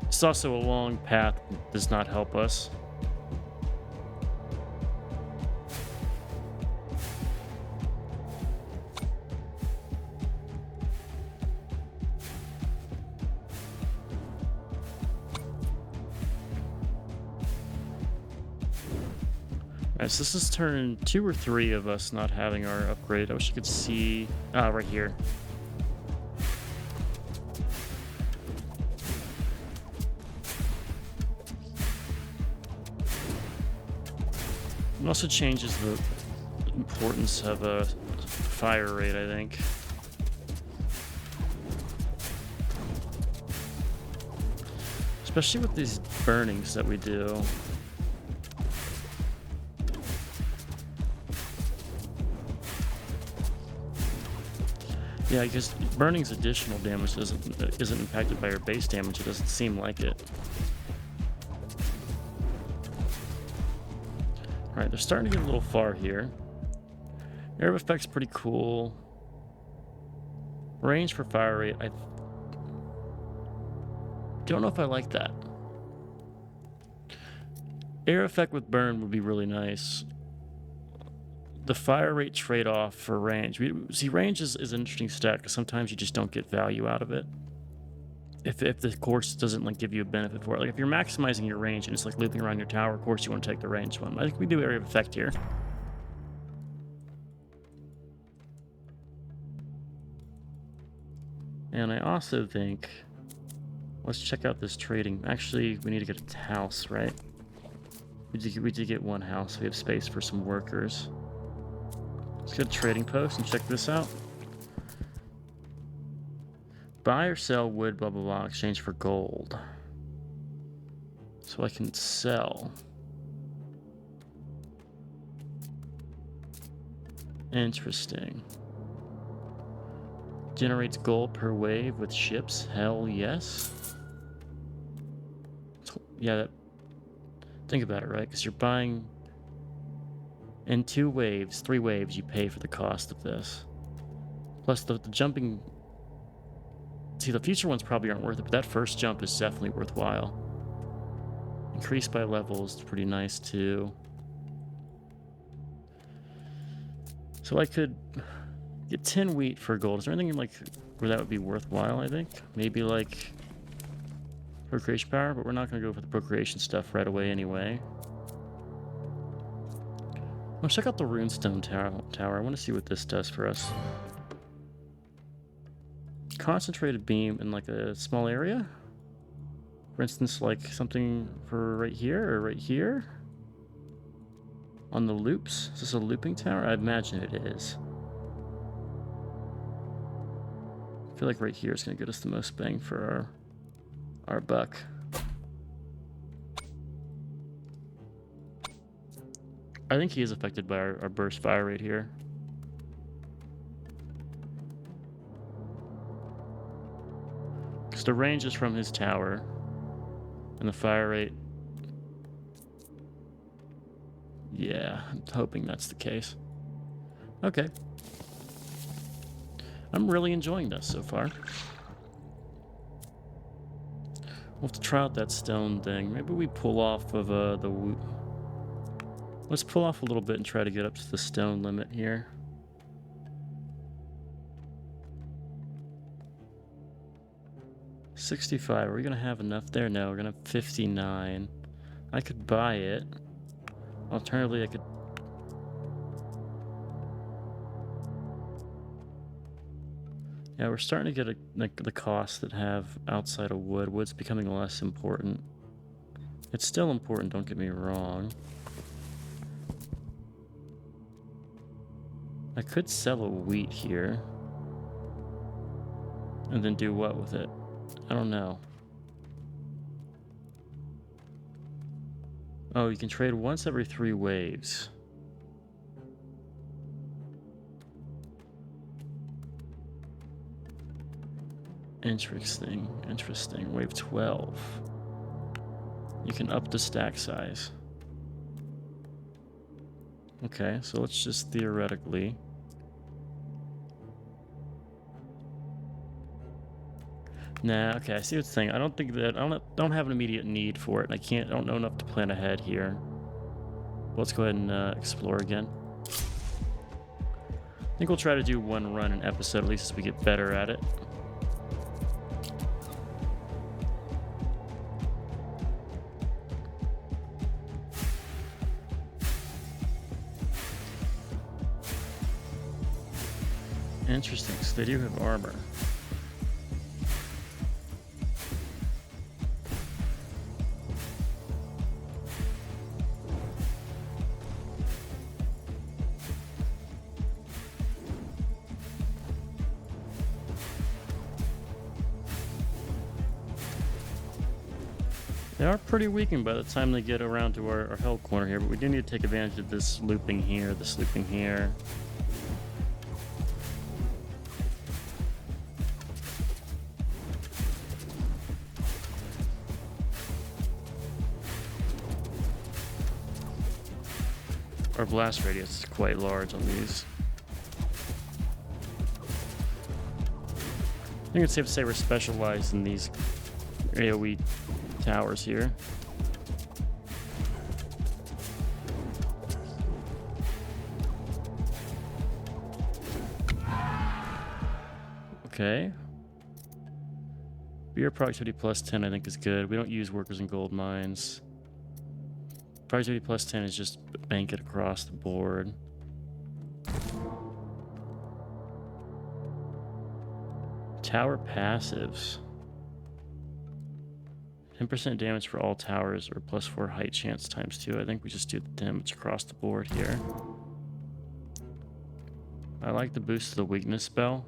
It's also a long path that does not help us. Alright, so this is turn 2 or 3 of us not having our upgrade. I wish you could see... Ah, right here. It also changes the importance of a fire rate, I think. Especially with these burnings that we do. Yeah, because burning's additional damage isn't impacted by your base damage. It doesn't seem like it. Alright, they're starting to get a little far here. Air effect's pretty cool. Range for fire rate, I don't know if I like that. Air effect with burn would be really nice. The fire rate trade-off for range. See, range is an interesting stat because sometimes you just don't get value out of it. If the course doesn't like give you a benefit for it. Like if you're maximizing your range and it's like looping around your tower, of course you want to take the range one. I think we do area of effect here. And I also think, let's check out this trading. Actually, we need to get a house, right? We did get one house. We have space for some workers. Let's get a trading post and check this out. Buy or sell wood, blah, blah, blah, exchange for gold. So I can sell. Interesting. Generates gold per wave with ships. Hell yes. Yeah, think about it, right? Because you're buying in 2 waves, 3 waves, you pay for the cost of this. Plus the jumping. See, the future ones probably aren't worth it, but that first jump is definitely worthwhile. Increased by levels, pretty nice too. So I could get 10 wheat for gold. Is there anything like where that would be worthwhile, I think? Maybe like procreation power, but we're not going to go for the procreation stuff right away anyway. Let's check out the runestone tower. I want to see what this does for us. Concentrated beam in like a small area. For instance, like something for right here or right here. On the loops. Is this a looping tower? I imagine it is. I feel like right here is going to get us the most bang for our buck. I think he is affected by our burst fire rate here. Because the range is from his tower. And the fire rate... Yeah, I'm hoping that's the case. Okay. I'm really enjoying this so far. We'll have to try out that stone thing. Maybe we pull off of the... Let's pull off a little bit and try to get up to the stone limit here. $65. Are we going to have enough there? No, we're going to have 59. I could buy it. Alternatively, I could... Yeah, we're starting to get the costs that have outside of wood. Wood's becoming less important. It's still important, don't get me wrong. I could sell a wheat here. And then do what with it? I don't know. Oh, you can trade once every 3 waves. Interesting, interesting. Wave 12. You can up the stack size. Okay, so let's just theoretically... Nah, okay, I see what you're saying. I don't think that... I don't have an immediate need for it. I don't know enough to plan ahead here. Let's go ahead and explore again. I think we'll try to do 1 run an episode, at least as we get better at it. Interesting, so they do have armor. They are pretty weakened by the time they get around to our hell corner here, but we do need to take advantage of this looping here, this looping here. Our blast radius is quite large on these. I think it's safe to say we're specialized in these AoE towers here. Okay. Beer productivity plus 10 I think is good. We don't use workers in gold mines. Productivity plus 10 is just bank it across the board. Tower passives. 10% damage for all towers or plus 4 height chance times 2. I think we just do the damage across the board here. I like the boost to the weakness spell.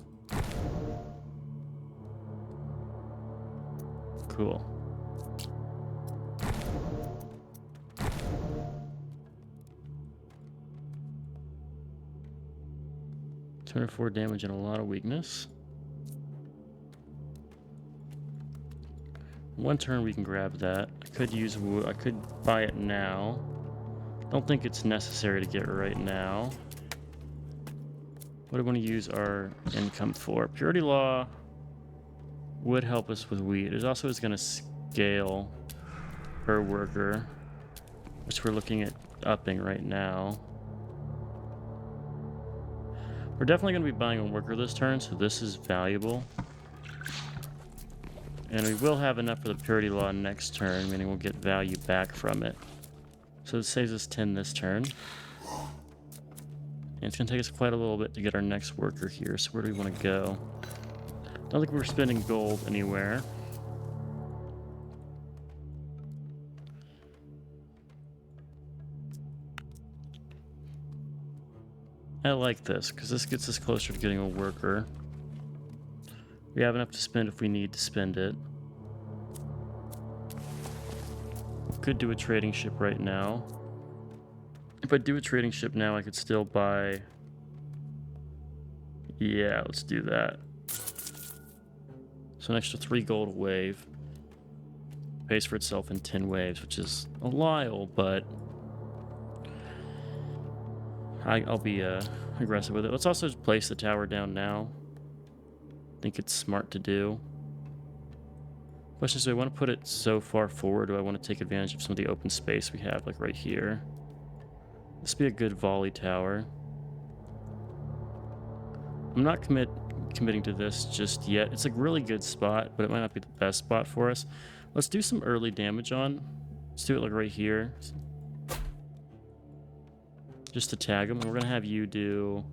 Cool. $204 damage and a lot of weakness. One turn we can grab that. I could buy it now. Don't think it's necessary to get right now. What do we want to use our income for? Purity Law would help us with wheat. It also is going to scale per worker, which we're looking at upping right now. We're definitely going to be buying a worker this turn, so this is valuable. And we will have enough for the Purity Law next turn, meaning we'll get value back from it. So it saves us 10 this turn. And it's going to take us quite a little bit to get our next worker here, so where do we want to go? Don't think we're spending gold anywhere. I like this, because this gets us closer to getting a worker. We have enough to spend if we need to spend it. Could do a trading ship right now. If I do a trading ship now, I could still buy... Yeah, let's do that. So an extra 3 gold a wave. Pays for itself in 10 waves, which is a while, but... I'll be aggressive with it. Let's also just place the tower down now. I think it's smart to do. Question is, do I want to put it so far forward, or do I want to take advantage of some of the open space we have, like right here? This would be a good volley tower. I'm not committing to this just yet. It's a really good spot, but it might not be the best spot for us. Let's do some early damage on. Let's do it like right here. Just to tag them. We're going to have you do...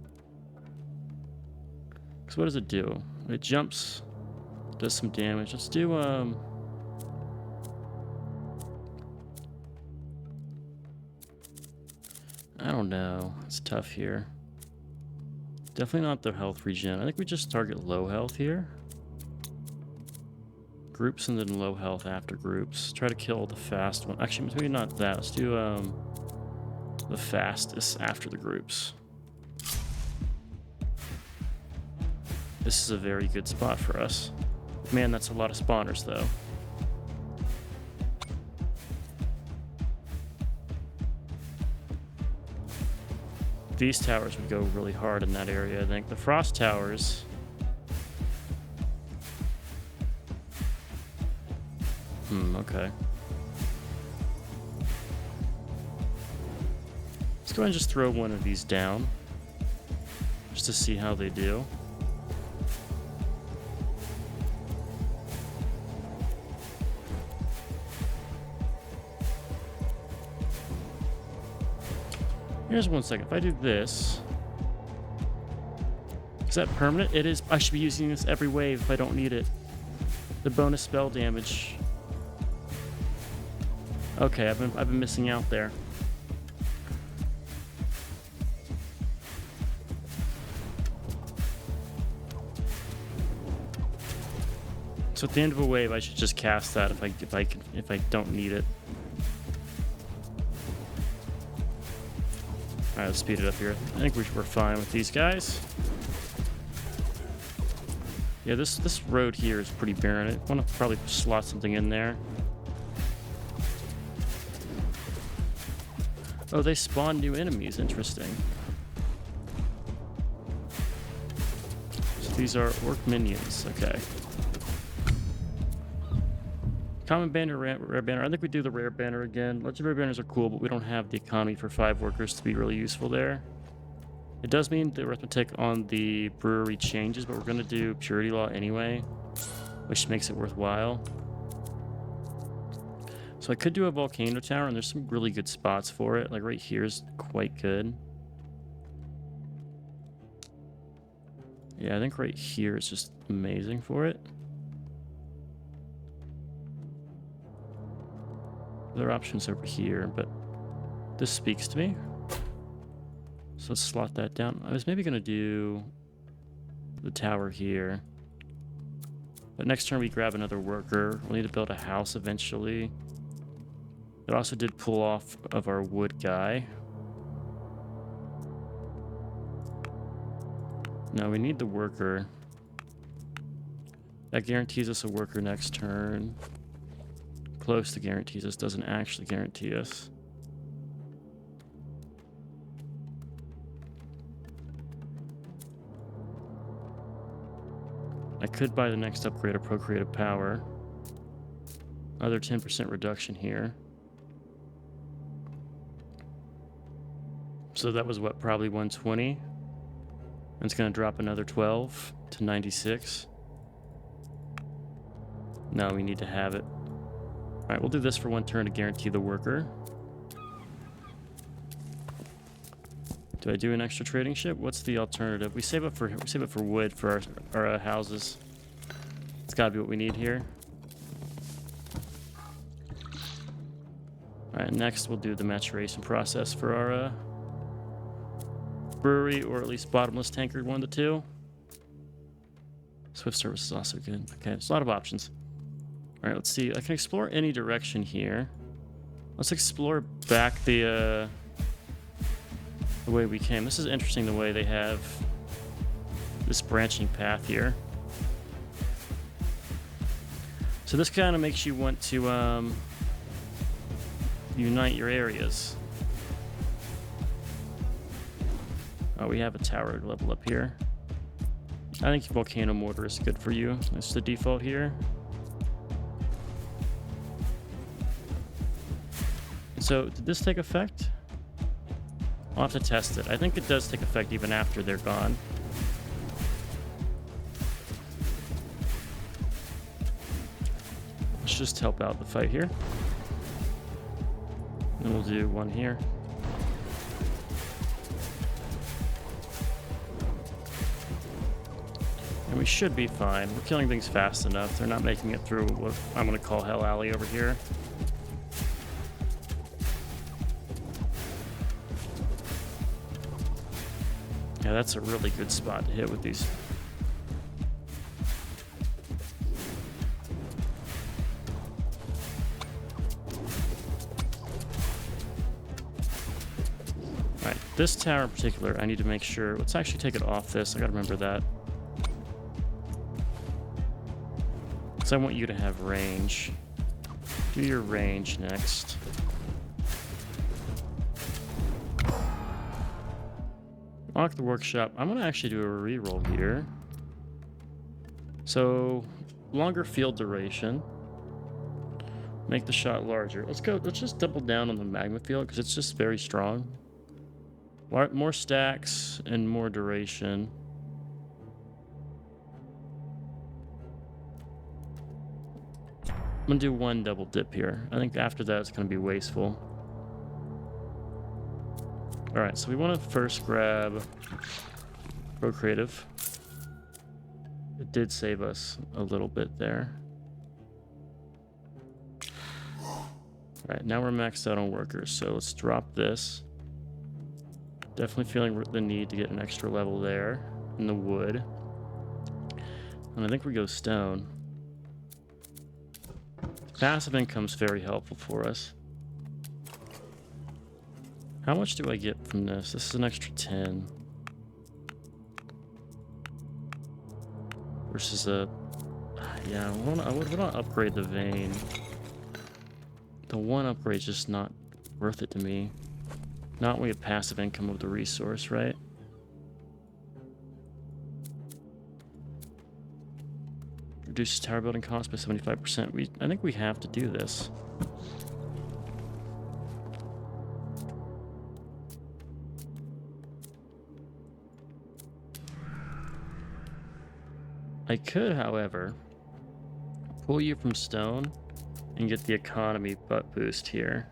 Because what does it do? It jumps, does some damage. Let's do, I don't know. It's tough here. Definitely not the health regen. I think we just target low health here. Groups and then low health after groups. Try to kill the fast one. Actually, maybe not that. Let's do, the fastest after the groups. This is a very good spot for us. Man, that's a lot of spawners, though. These towers would go really hard in that area, I think. The frost towers... okay. Let's go ahead and just throw one of these down. Just to see how they do. Here's 1 second. If I do this, Is that permanent? It is. I should be using this every wave if I don't need it. The bonus spell damage. Okay, I've been missing out there. So at the end of a wave, I should just cast that if I don't need it. All right, let's speed it up here. I think we're fine with these guys. Yeah, this road here is pretty barren. I want to probably slot something in there. Oh, they spawn new enemies. Interesting. So these are orc minions. Okay. Common banner, rare banner. I think we do the rare banner again. Legendary banners are cool, but we don't have the economy for 5 workers to be really useful there. It does mean the arithmetic on the brewery changes, but we're going to do purity law anyway, which makes it worthwhile. So I could do a volcano tower, and there's some really good spots for it. Like right here is quite good. Yeah, I think right here is just amazing for it. There are options over here, but this speaks to me. So let's slot that down. I was maybe going to do the tower here. But next turn we grab another worker. We'll need to build a house eventually. It also did pull off of our wood guy. Now we need the worker. That guarantees us a worker next turn. Close to guarantees us, doesn't actually guarantee us. I could buy the next upgrade of procreative power. Another 10% reduction here. So that was what, probably 120? And it's going to drop another 12 to 96. No, we need to have it. All right, we'll do this for 1 turn to guarantee the worker. Do I do an extra trading ship? What's the alternative? We save up for wood for our houses. It's got to be what we need here. All right, next we'll do the maturation process for our brewery, or at least bottomless tankard, 1 to 2. Swift service is also good. Okay, there's a lot of options. All right, let's see. I can explore any direction here. Let's explore back the way we came. This is interesting, the way they have this branching path here. So this kind of makes you want to unite your areas. Oh, we have a tower level up here. I think volcano mortar is good for you. That's the default here. So, did this take effect? I'll have to test it. I think it does take effect even after they're gone. Let's just help out the fight here. And we'll do 1 here. And we should be fine. We're killing things fast enough. They're not making it through what I'm going to call Hell Alley over here. Yeah, that's a really good spot to hit with these. Alright, this tower in particular, I need to make sure. Let's actually take it off this. I gotta remember that. Because I want you to have range. Do your range next. Lock the workshop. I'm going to actually do a reroll here. So, longer field duration. Make the shot larger. Let's just double down on the magma field because it's just very strong. More stacks and more duration. I'm going to do 1 double dip here. I think after that it's going to be wasteful. Alright, so we want to first grab Procreative. It did save us a little bit there. All right, now we're maxed out on workers, so let's drop this. Definitely feeling the need to get an extra level there in the wood. And I think we go stone. Passive income's very helpful for us. How much do I get from this? This is an extra 10. Versus a... Yeah, I would want to upgrade the vein. The one upgrade's just not worth it to me. Not when we have passive income of the resource, right? Reduces tower building cost by 75%. I think we have to do this. I could, however, pull you from stone and get the economy butt boost here.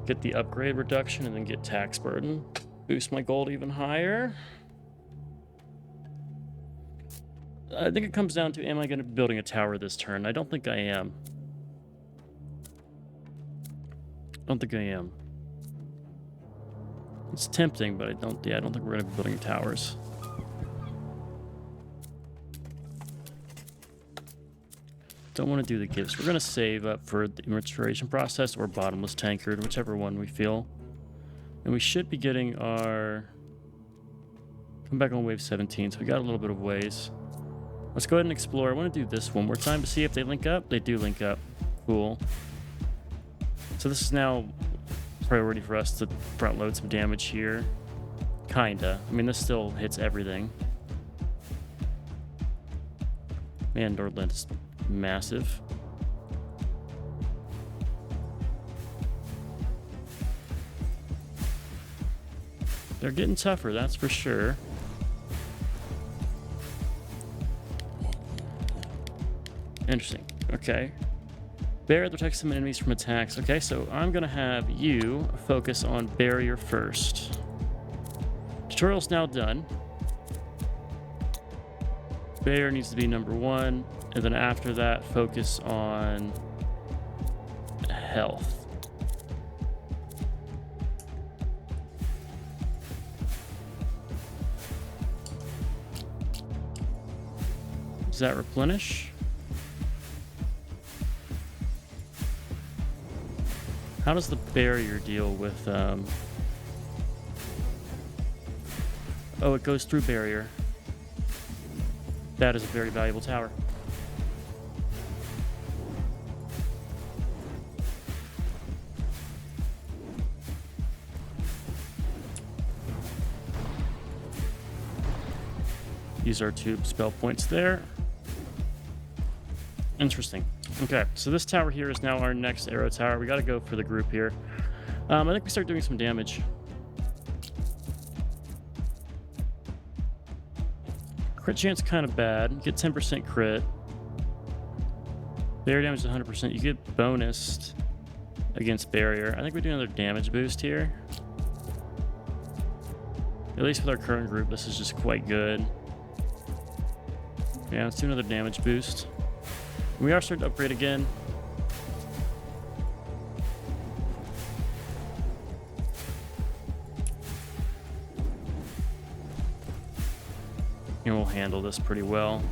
Get the upgrade reduction and then get tax burden. Boost my gold even higher. I think it comes down to, am I going to be building a tower this turn? I don't think I am. It's tempting, but I don't think we're going to be building towers. Don't want to do the gifts. We're going to save up for the maturation process or bottomless tankard, whichever one we feel. And we should be getting our... Come back on wave 17, so we got a little bit of ways. Let's go ahead and explore. I want to do this one more time to see if they link up. They do link up. Cool. So this is now priority for us to front load some damage here. Kinda. I mean, this still hits everything. Man, Nordland is massive. They're getting tougher, that's for sure. Interesting. Okay. Barrier protects some enemies from attacks. Okay, so I'm gonna have you focus on barrier first. Tutorial's now done. Barrier needs to be number 1, and then after that, focus on health. Does that replenish? How does the barrier deal with, Oh, it goes through barrier. That is a very valuable tower. Use our 2 spell points there. Interesting. Okay, so this tower here is now our next arrow tower. We got to go for the group here. I think we start doing some damage. Crit chance kind of bad. You get 10% crit. Barrier damage is 100%. You get bonused against barrier. I think we do another damage boost here. At least with our current group, this is just quite good. Yeah, let's do another damage boost. We are starting to upgrade again. And we'll handle this pretty well.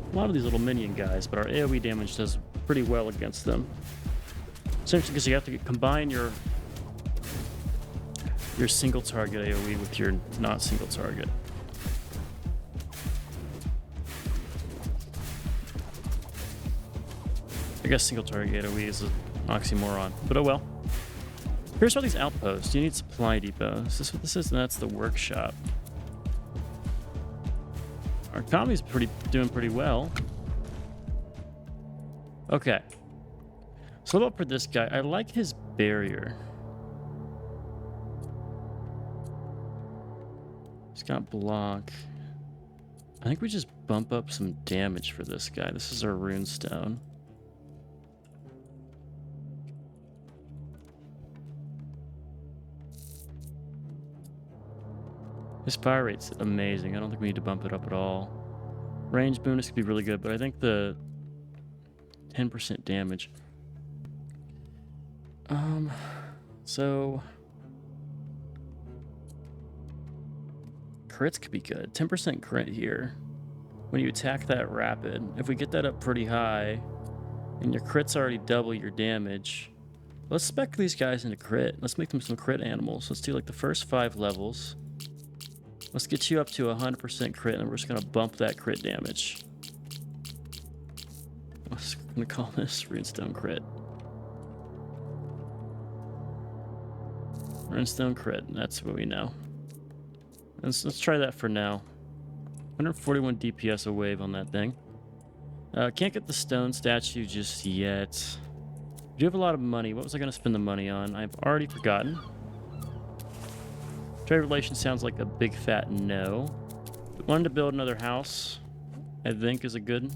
A lot of these little minion guys, but our AoE damage does pretty well against them. Essentially because you have to combine your single target AoE with your not single target. I guess single target AoE is an oxymoron, but oh well. Here's all these outposts. You need supply depots. This is what this is, and that's the workshop. Our economy's doing pretty well. Okay. So what about for this guy? I like his barrier. It's got block. I think we just bump up some damage for this guy. This is our runestone. His fire rate's amazing. I don't think we need to bump it up at all. Range bonus could be really good, but I think the 10% damage. So crits could be good. 10% crit here. When you attack that rapid, if we get that up pretty high, and your crits already double your damage, let's spec these guys into crit. Let's make them some crit animals. Let's do like the first 5 levels. Let's get you up to 100% crit, and we're just gonna bump that crit damage. I'm gonna call this runestone crit. Runestone crit, that's what we know. Let's try that for now. 141 DPS a wave on that thing. Can't get the stone statue just yet. We do have a lot of money. What was I going to spend the money on? I've already forgotten. Trade relation sounds like a big fat no. Wanted to build another house, I think, is a good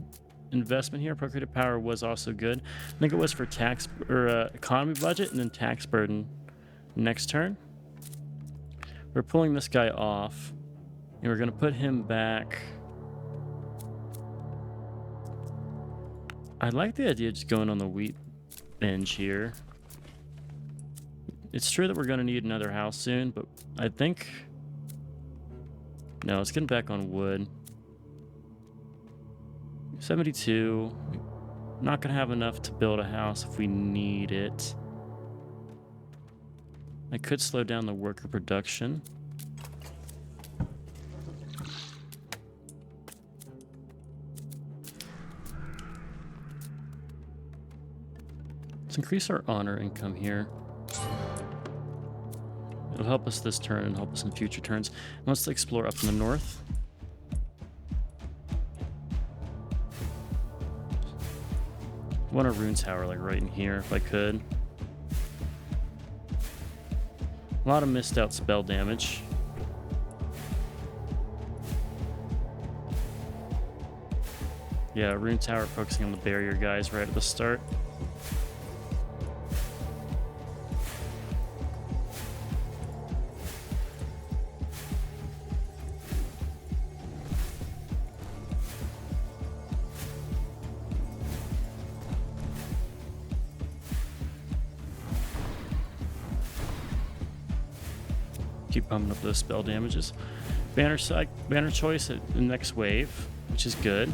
investment here. Procreative power was also good. I think it was for tax or economy budget and then tax burden next turn. We're pulling this guy off, and we're going to put him back. I like the idea of just going on the wheat bench here. It's true that we're going to need another house soon, but I think... No, let's get him back on wood. 72. Not going to have enough to build a house if we need it. I could slow down the worker production. Let's increase our honor income here. It'll help us this turn and help us in future turns. Let's explore up in the north. I want a rune tower like right in here if I could. A lot of missed out spell damage. Yeah, rune tower focusing on the barrier guys right at the start. Keep bumping up those spell damages. Banner choice at the next wave, which is good.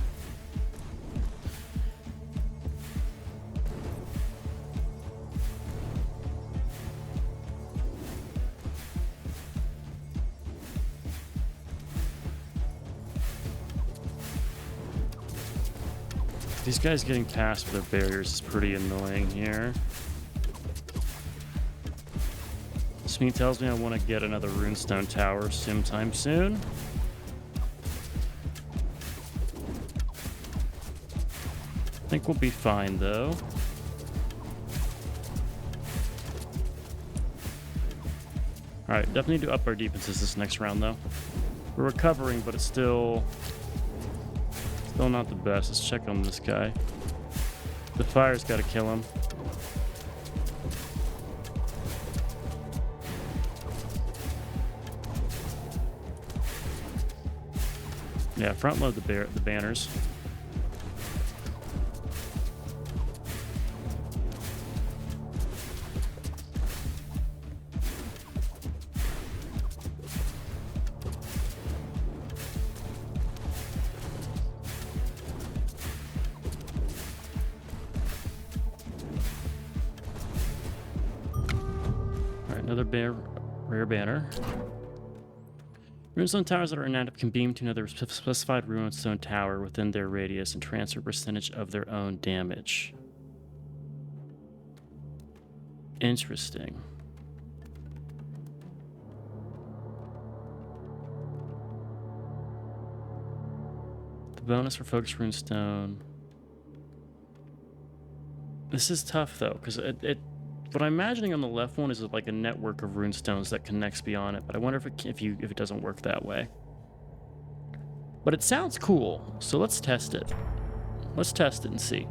These guys getting past with their barriers is pretty annoying here. Smee tells me I want to get another runestone tower sometime soon. I think we'll be fine though. Alright, definitely need to up our defenses this next round though. We're recovering, but it's still not the best. Let's check on this guy. The fire's got to kill him. Yeah, front load the banners. Alright, another rare banner. Runestone towers that are inactive can beam to another specified runestone tower within their radius and transfer percentage of their own damage. Interesting. The bonus for focus runestone. This is tough though, because what I'm imagining on the left one is like a network of runestones that connects beyond it, but I wonder if it doesn't work that way. But it sounds cool, so let's test it. Let's test it and see.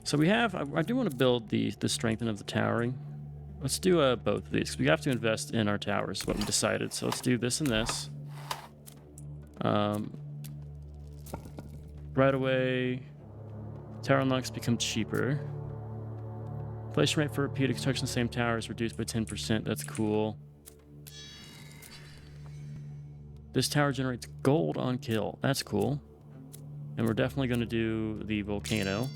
So we have, I do want to build the strengthening of the towering. Let's do both of these, because we have to invest in our towers, what we decided. So let's do this and this. Right away, tower unlocks become cheaper. Inflation rate for repeated construction of the same tower is reduced by 10%. That's cool. This tower generates gold on kill. That's cool. And we're definitely going to do the volcano.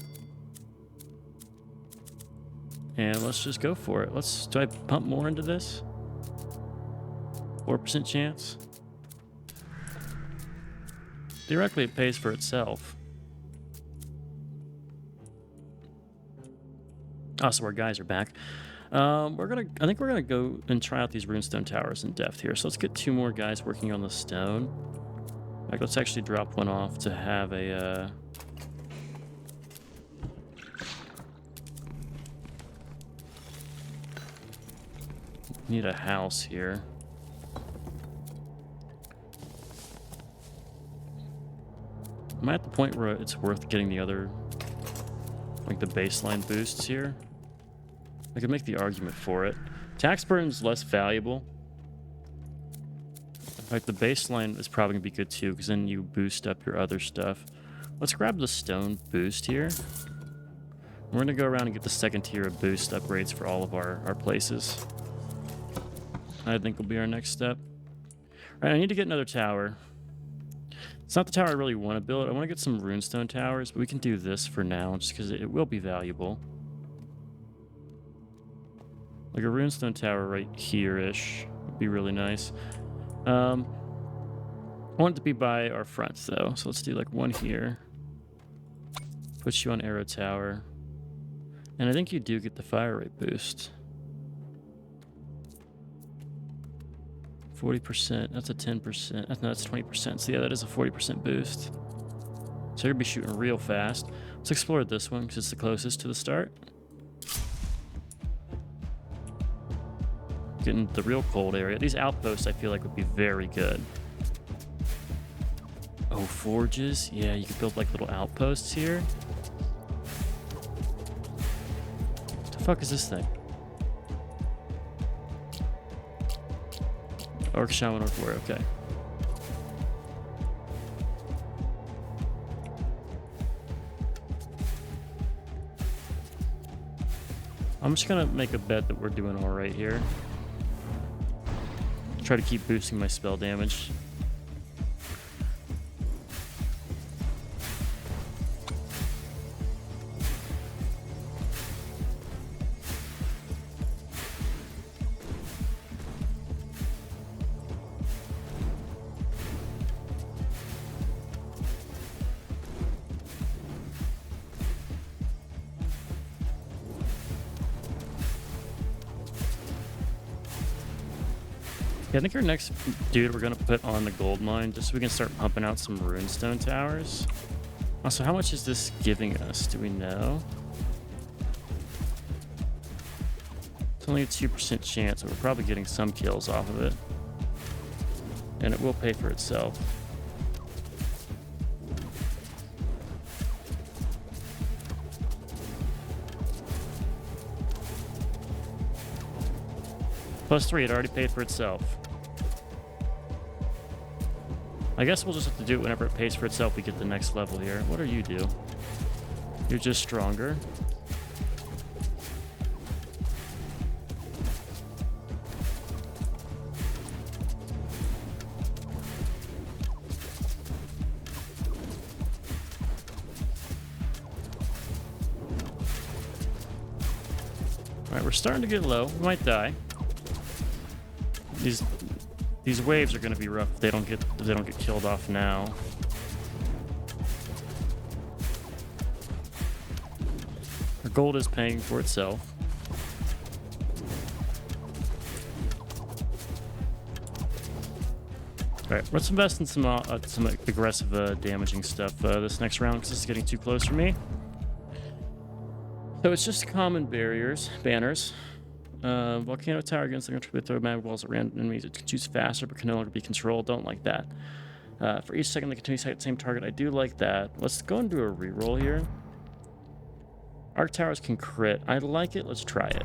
And let's just go for it. Do I pump more into this? 4% chance? Theoretically, it pays for itself. Oh, so our guys are back. I think we're gonna go and try out these runestone towers in depth here. So let's get 2 more guys working on the stone. Like, let's actually drop one off to have a, need a house here. Am I at the point where it's worth getting the other, like the baseline boosts here? I could make the argument for it. Tax burden's less valuable. In fact, the baseline is probably gonna be good too, because then you boost up your other stuff. Let's grab the stone boost here. We're gonna go around and get the second tier of boost upgrades for all of our places. I think will be our next step. All right, I need to get another tower. It's not the tower I really want to build. I want to get some runestone towers, but we can do this for now just because it will be valuable. Like a runestone tower right here-ish would be really nice. I want it to be by our fronts though, so let's do like one here. Put you on arrow tower. And I think you do get the fire rate boost. 40%, that's a 10%, no, that's 20%, so yeah, that is a 40% boost. So you're gonna be shooting real fast. Let's explore this one, because it's the closest to the start. Getting the real cold area. These outposts I feel like would be very good. Oh, forges? Yeah, you could build like little outposts here. What the fuck is this thing? Orc Shaman Orc Warrior, okay. I'm just gonna make a bet that we're doing alright here. Try to keep boosting my spell damage. Yeah, I think our next dude we're gonna put on the gold mine just so we can start pumping out some runestone towers. Also, how much is this giving us? Do we know? It's only a 2% chance, so we're probably getting some kills off of it. And it will pay for itself. +3, it already paid for itself. I guess we'll just have to do it whenever it pays for itself. We get the next level here. What do you do? You're just stronger. Alright, we're starting to get low. We might die. These waves are going to be rough if they don't get killed off now. Our gold is paying for itself. All right, let's invest in some aggressive damaging stuff this next round because this is getting too close for me. So it's just common banners. Volcano tower against the contribute throw mag walls at random enemies. It can choose faster but can no longer be controlled. Don't like that. For each second, they continue to hit the same target. I do like that. Let's go and do a reroll here. Arc towers can crit. I like it. Let's try it.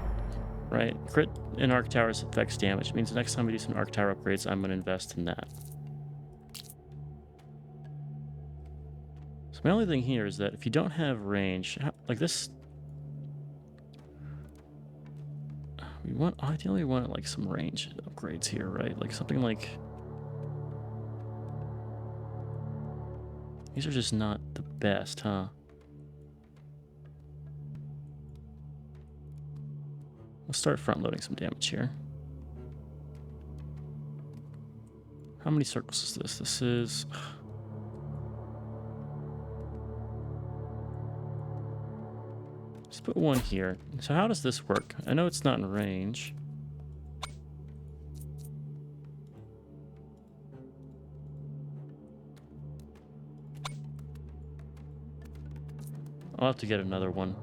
Right? Crit in arc towers affects damage. It means the next time we do some arc tower upgrades, I'm going to invest in that. So my only thing here is that if you don't have range, like this, ideally we want like some range upgrades here, right? Like something like, these are just not the best, huh? We'll start front loading some damage here. How many circles is this? This is... Let's put one here. So how does this work? I know it's not in range. I'll have to get another one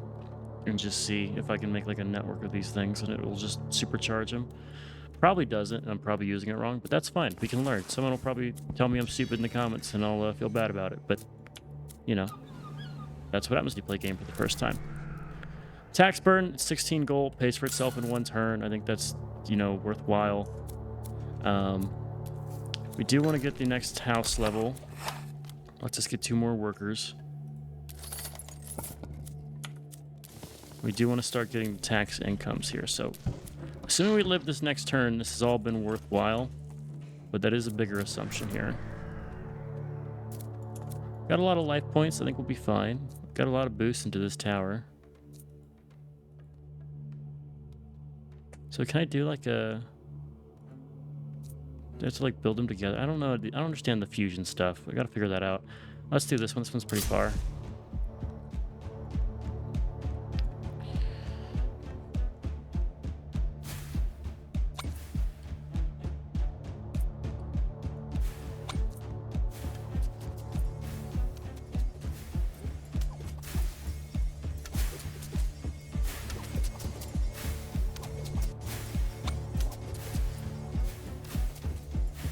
and just see if I can make like a network of these things and it will just supercharge them. Probably doesn't, and I'm probably using it wrong, but that's fine. We can learn. Someone will probably tell me I'm stupid in the comments and I'll feel bad about it, but you know, that's what happens when you play a game for the first time. Tax burn, 16 gold, pays for itself in one turn. I think that's, you know, worthwhile. We do want to get the next house level. Let's just get 2 more workers. We do want to start getting tax incomes here, so assuming we live this next turn, this has all been worthwhile, but that is a bigger assumption here. Got a lot of life points, I think we'll be fine. Got a lot of boost into this tower. So can I do like a... Do I have to like build them together? I don't know. I don't understand the fusion stuff. I gotta figure that out. Let's do this one. This one's pretty far.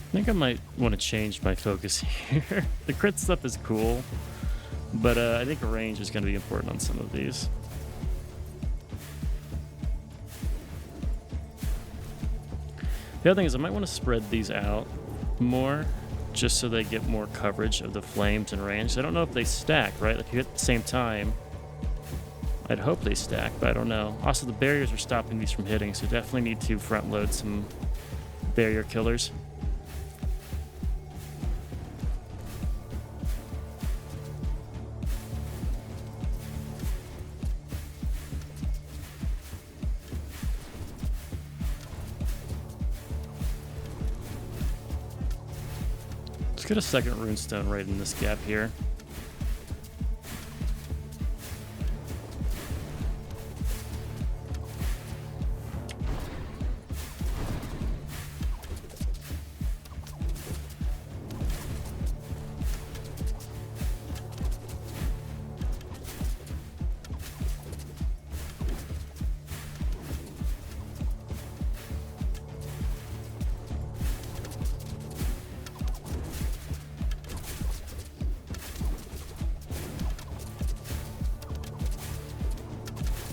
I think I might want to change my focus here. The crit stuff is cool, but I think range is going to be important on some of these. The other thing is I might want to spread these out more, just so they get more coverage of the flames and range. I don't know if they stack, right? Like if you hit at the same time, I'd hope they stack, but I don't know. Also, the barriers are stopping these from hitting, so definitely need to front load some barrier killers. Let's get a second runestone right in this gap here.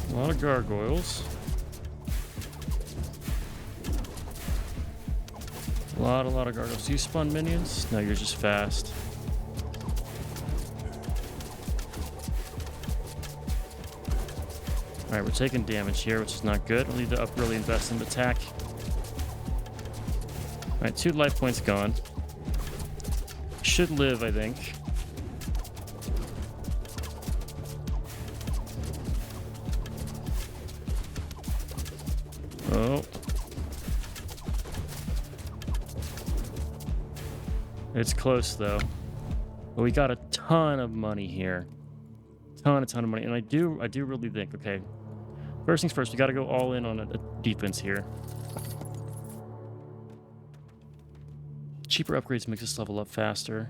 A lot of gargoyles. A lot of gargoyles. Do you spawn minions? No, you're just fast. Alright, we're taking damage here, which is not good. We'll need to really invest in attack. Alright, 2 life points gone. Should live, I think. Oh. It's close though. But we got a ton of money here. Ton of money. And I do really think, okay. First things first, we gotta go all in on a defense here. Cheaper upgrades makes us level up faster.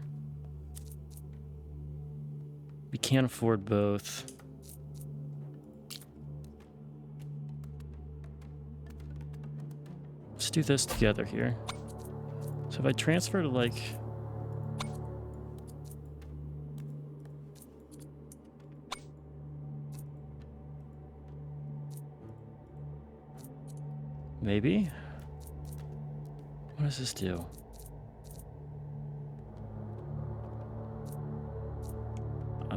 We can't afford both. Let's do this together here. So if I transfer to like maybe. What does this do?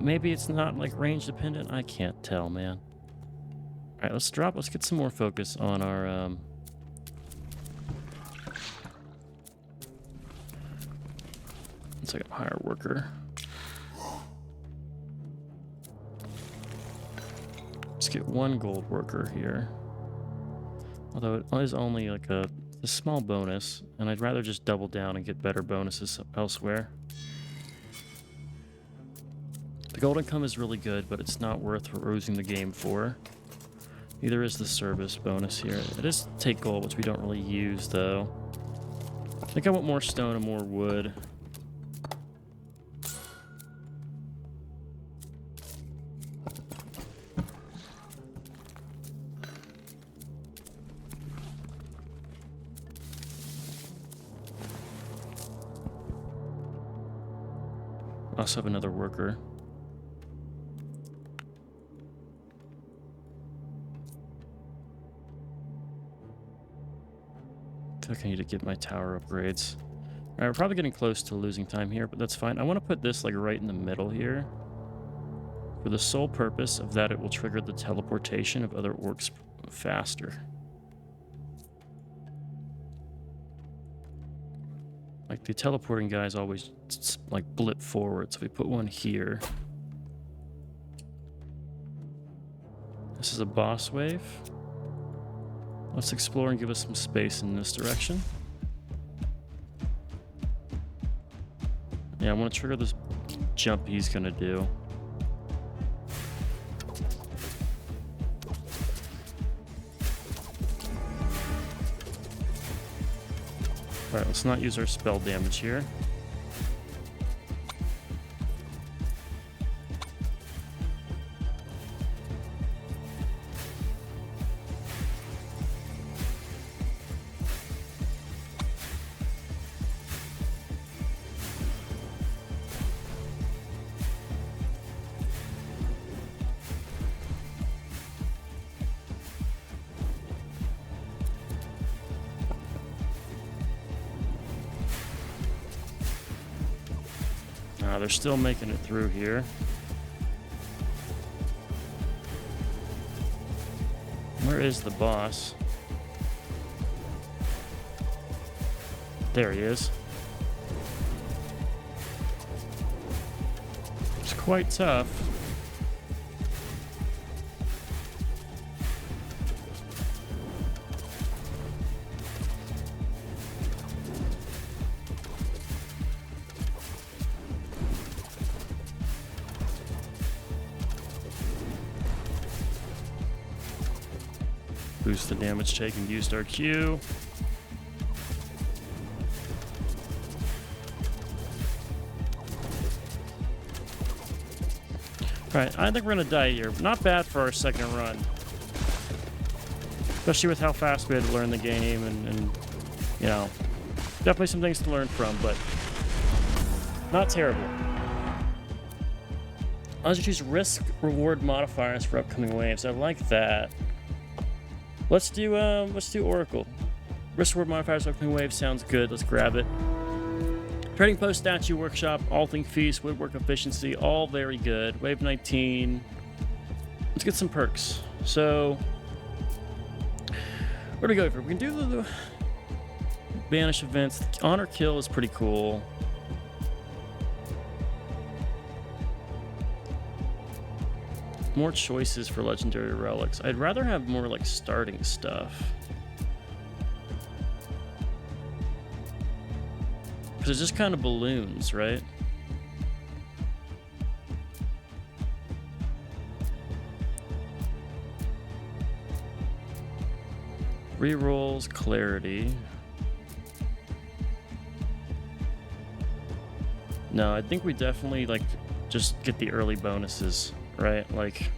Maybe it's not like range dependent. I can't tell, man. All right, let's get some more focus on our let's like hire a worker. Let's get one gold worker here. Although it is only like a small bonus, and I'd rather just double down and get better bonuses elsewhere. The gold income is really good, but it's not worth losing the game for. Neither is the service bonus here. It is take gold, which we don't really use, though. I think I want more stone and more wood. I also have another worker. I feel like I need to get my tower upgrades. Alright, we're probably getting close to losing time here, but that's fine. I want to put this like right in the middle here. For the sole purpose of that, it will trigger the teleportation of other orcs faster. Like the teleporting guys always like blip forward, so we put one here. This is a boss wave. Let's explore and give us some space in this direction. Yeah, I want to trigger this jump he's gonna do. Alright, let's not use our spell damage here. They're still making it through here. Where is the boss? There he is. It's quite tough. Boost the damage taken, used our Q. Alright, I think we're gonna die here. Not bad for our second run. Especially with how fast we had to learn the game and you know, definitely some things to learn from, but not terrible. I'll just use risk reward modifiers for upcoming waves. I like that. Let's do Oracle. Risk reward modifiers for upcoming waves sounds good. Let's grab it. Trading post, statue, workshop, alting feast, woodwork efficiency, all very good. Wave 19. Let's get some perks. So, where do we go for? We can do the banish events. Honor kill is pretty cool. More choices for legendary relics. I'd rather have more like starting stuff. Because it's just kind of balloons, right? Rerolls, clarity. No, I think we definitely like just get the early bonuses. Right, like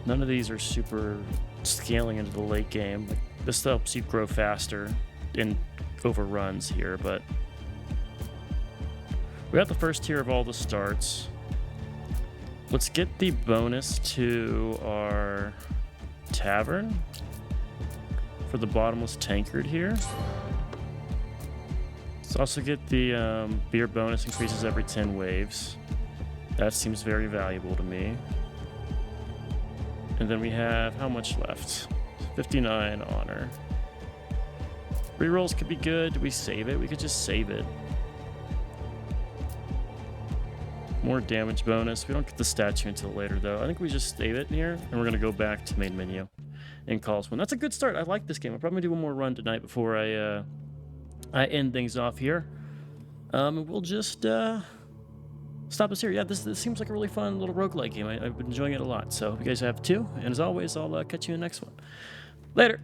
none of these are super scaling into the late game. Like, this helps you grow faster in overruns here, but we got the first tier of all the starts. Let's get the bonus to our tavern for the bottomless tankard here. Let's also get the beer bonus, increases every 10 waves. That seems very valuable to me. And then we have how much left? 59 honor. Rerolls could be good. Do we save it? We could just save it. More damage bonus. We don't get the statue until later, though. I think we just save it here, and we're going to go back to main menu and call this one. That's a good start. I like this game. I'll probably do one more run tonight before I end things off here. And we'll just stop us here. Yeah, this seems like a really fun little roguelike game. I've been enjoying it a lot. So if you guys have too, and as always, I'll catch you in the next one. Later.